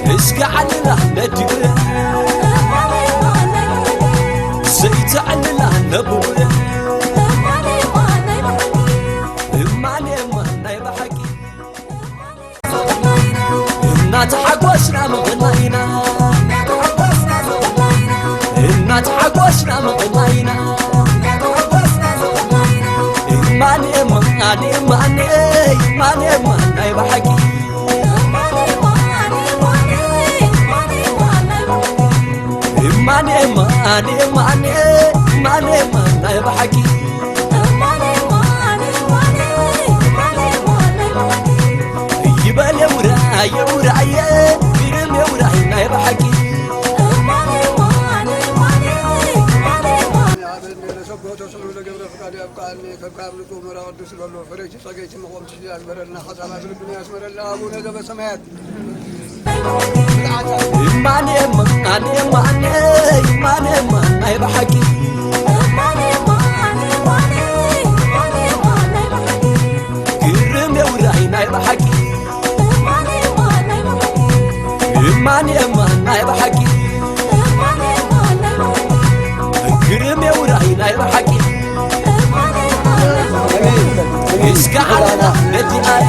اسكع على نتي سبت على نبوي ماني ما يبحكي نتحقوسنا مغنينا نتحقوسنا مغنينا ماني ماني ماني ماني ماني بحكي ماني ماني ماني ماني ماني بحكي يبال يا وراي يا وراي يرم يا وراي ما يبحكي ماني ماني ماني ماني ما يبحكي يرم يا وراي ما يبحكي ماني ما يبحكي كرم يا وراي ما يبحكي اسكع على نتي آي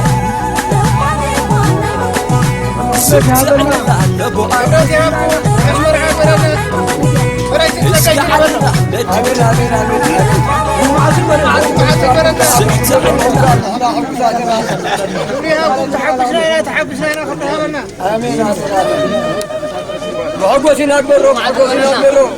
سبت على نبو آي اسكع على نتي سبت على تحبسنا خطها لنا امين معقوسنا اكبروا معقوسنا اكبروا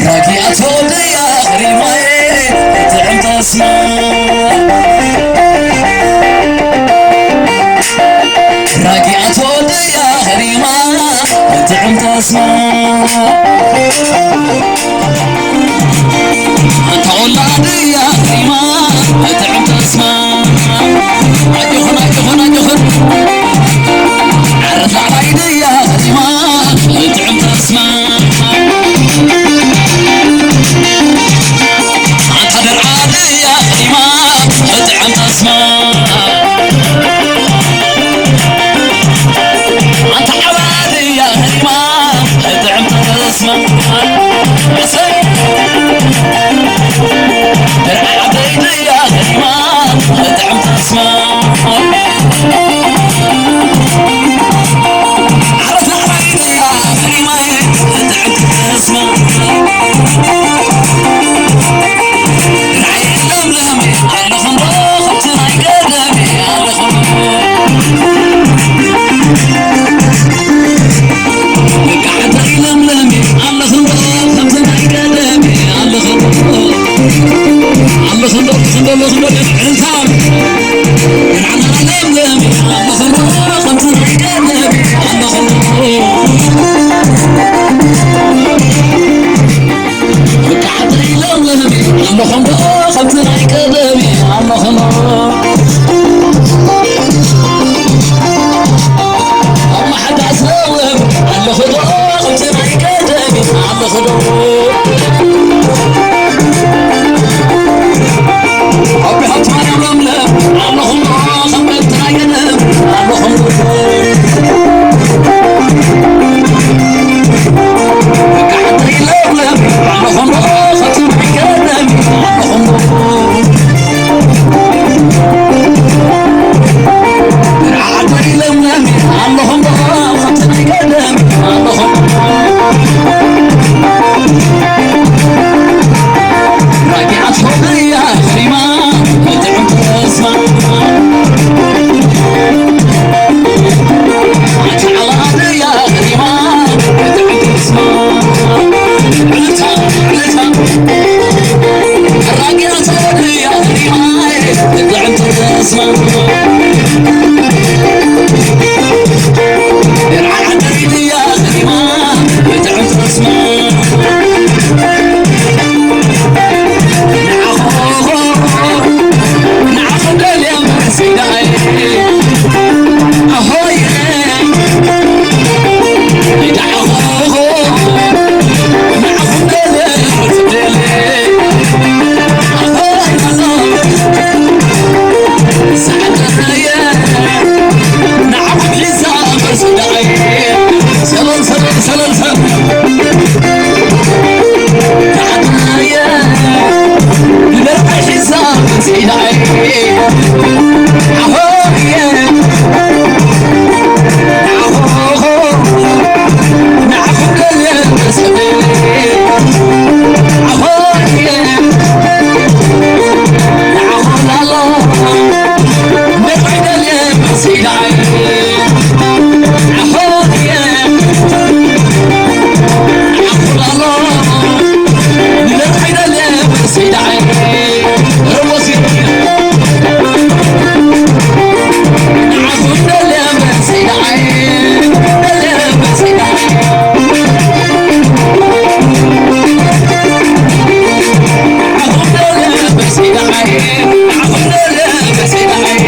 راكي أطول يا أخري الماي تعمت تسمع راجعت ودي يا غريمة تعم تسمع أنت ولادي يا غريمة تعم تسمع أجخن أجخن أجخن عرض عليدي يا غريمة تعم تسمع أنت درعادي يا غريمة تعم تسمع أنت حوادي يا غريمة تعم تسمع درع عبيدي يا غريمة تعم تسمع عرض عليدي يا غريمة تعم تسمع العين لملمي على خنبوخ بتناي قدمي على قاعد يلملمي على خنبوخ بتناي قدمي على خنبوخ على خنبوخ خنبوخ انسان العنا لملمي على خنبوخ بتناي قدمي على خنبوخ قاعد يلملمي على خنبوخ بتناي قدمي على خنبوخ أما حد أسلم على خنبوخ بتناي قدمي على خنبوخ أبي حط مريم لملم على خنبوخ بتناي قدمي على خنبوخ قاعد يلملم على خنبوخ بتناي قدمي على خنبوخ قاعد يلملم على خنبوخ بتناي قدمي على خنبوخ راجعت صوتي يا غريمة تعم تسمع أنت علادي يا غريمة تعم تسمع علتها علتها راجعت صوتي يا غريمة تعم تسمع درع عديدي يا غريمة تعم تسمع نعخذ اليوم سيداي أهوي نعخذ اليوم سيداي أهوي سعداي نعخذ حساب سيداي سلام سلام سلام سلام نرفع حساب سيداي أهوي نعخذ اليوم سيداي أهوي نعخذ الله نرفع اليوم سيداي أهوي نعخذ الله نرفع اليوم سيداي روسي نعخذ اليوم سيداي اليوم سيداي نعخذ اليوم سيداي نعخذ اليوم سيداي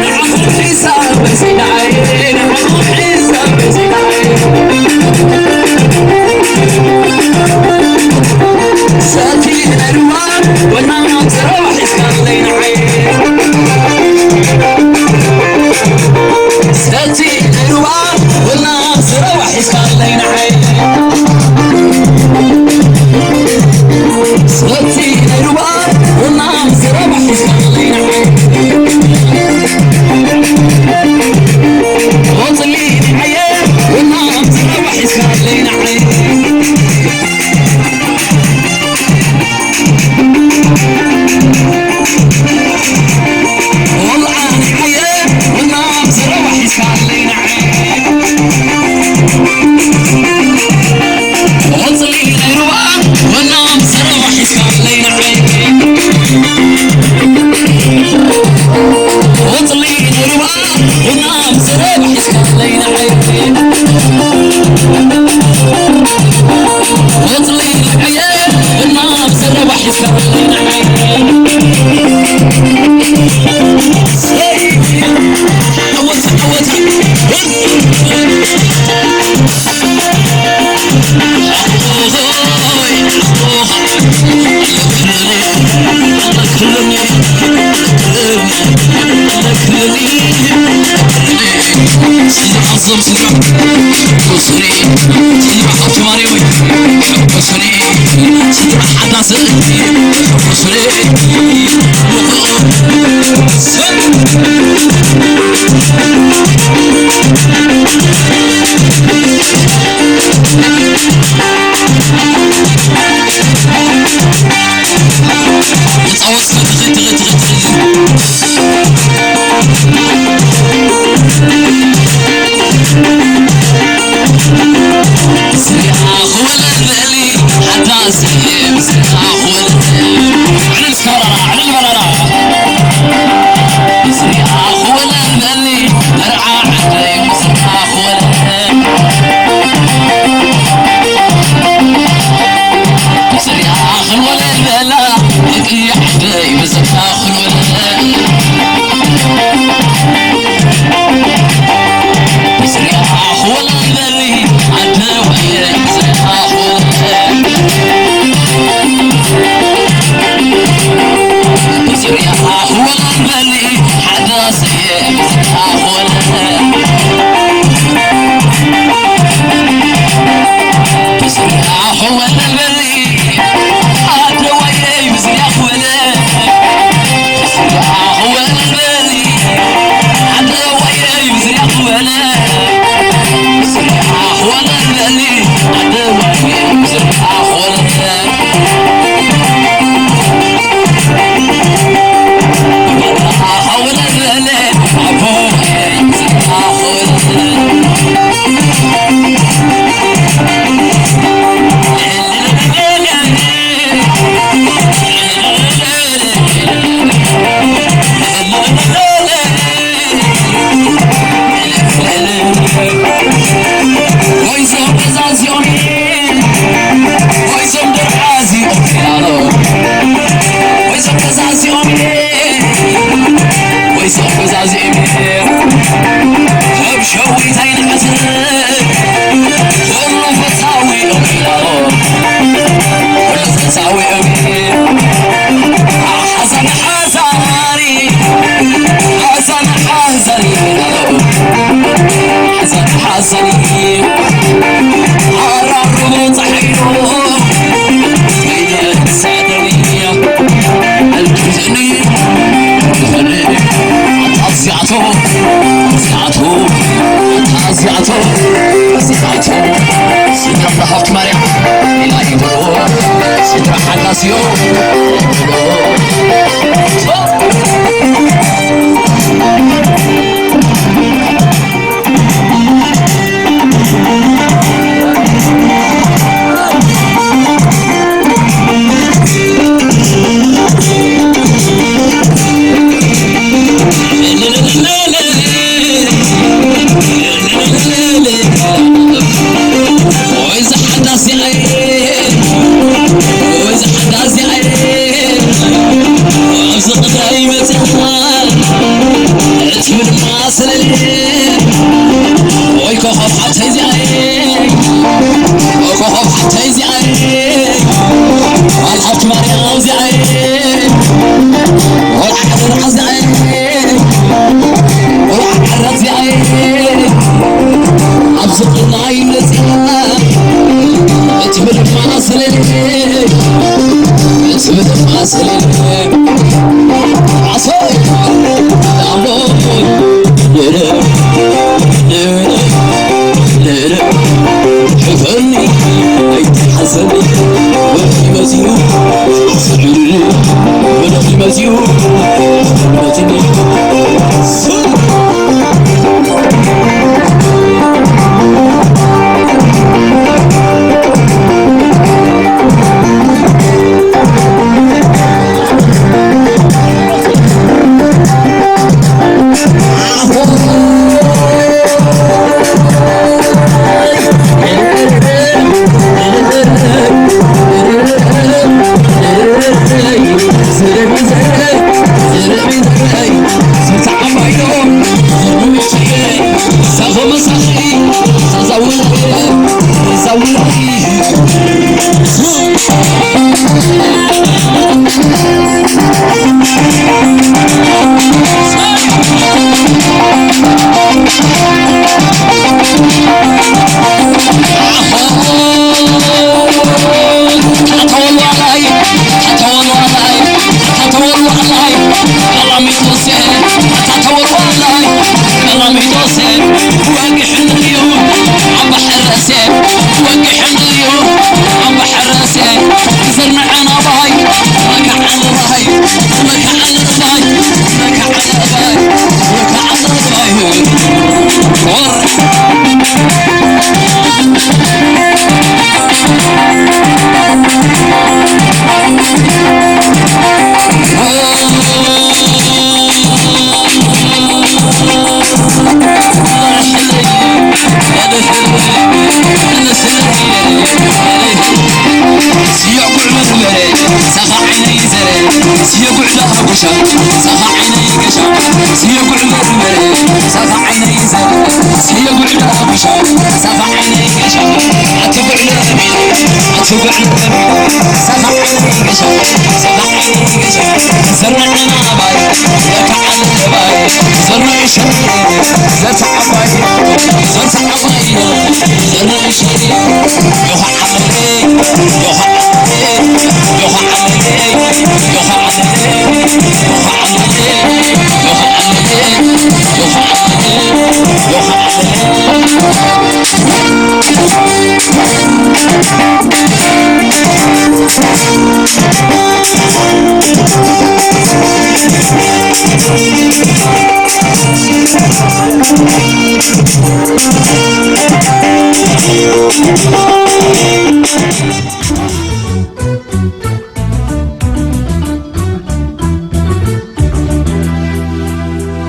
نعخذ حساب سيداي نعخذ حساب سيداي ساتي الألوان والنار تروح يسكالين عين ساتي الألوان والنار تروح يسكالين عين ساتي الألوان والنار تروح يسكالين عين وطلي العيال والنار تروح يسكالين عين والله زرب حسك لينا عيب وطلي العيب النار زرب حسك لينا عيب عظم سلام وصري سيدي حط ماريوي وصري سيدي حد ناصر وصري صوصي وقح اليوم عم بحر راسي وقح اليوم عم بحر راسي زرنا انا باي لك على الراي لك على الراي لك على الراي لك على الراي سيقول لها بشر سخا عيني قشر سيقول مرمري سخا عيني زر سيقول لها بشر سخا عيني قشر اتبع لرمي اتبع لرمي سخا عيني قشر سخا عيني قشر زرعنا باي يتعال باي زرع شري زرع باي زرع باي زرع شري يوها عمري يوها عمري يوها عمري يوها Thank you.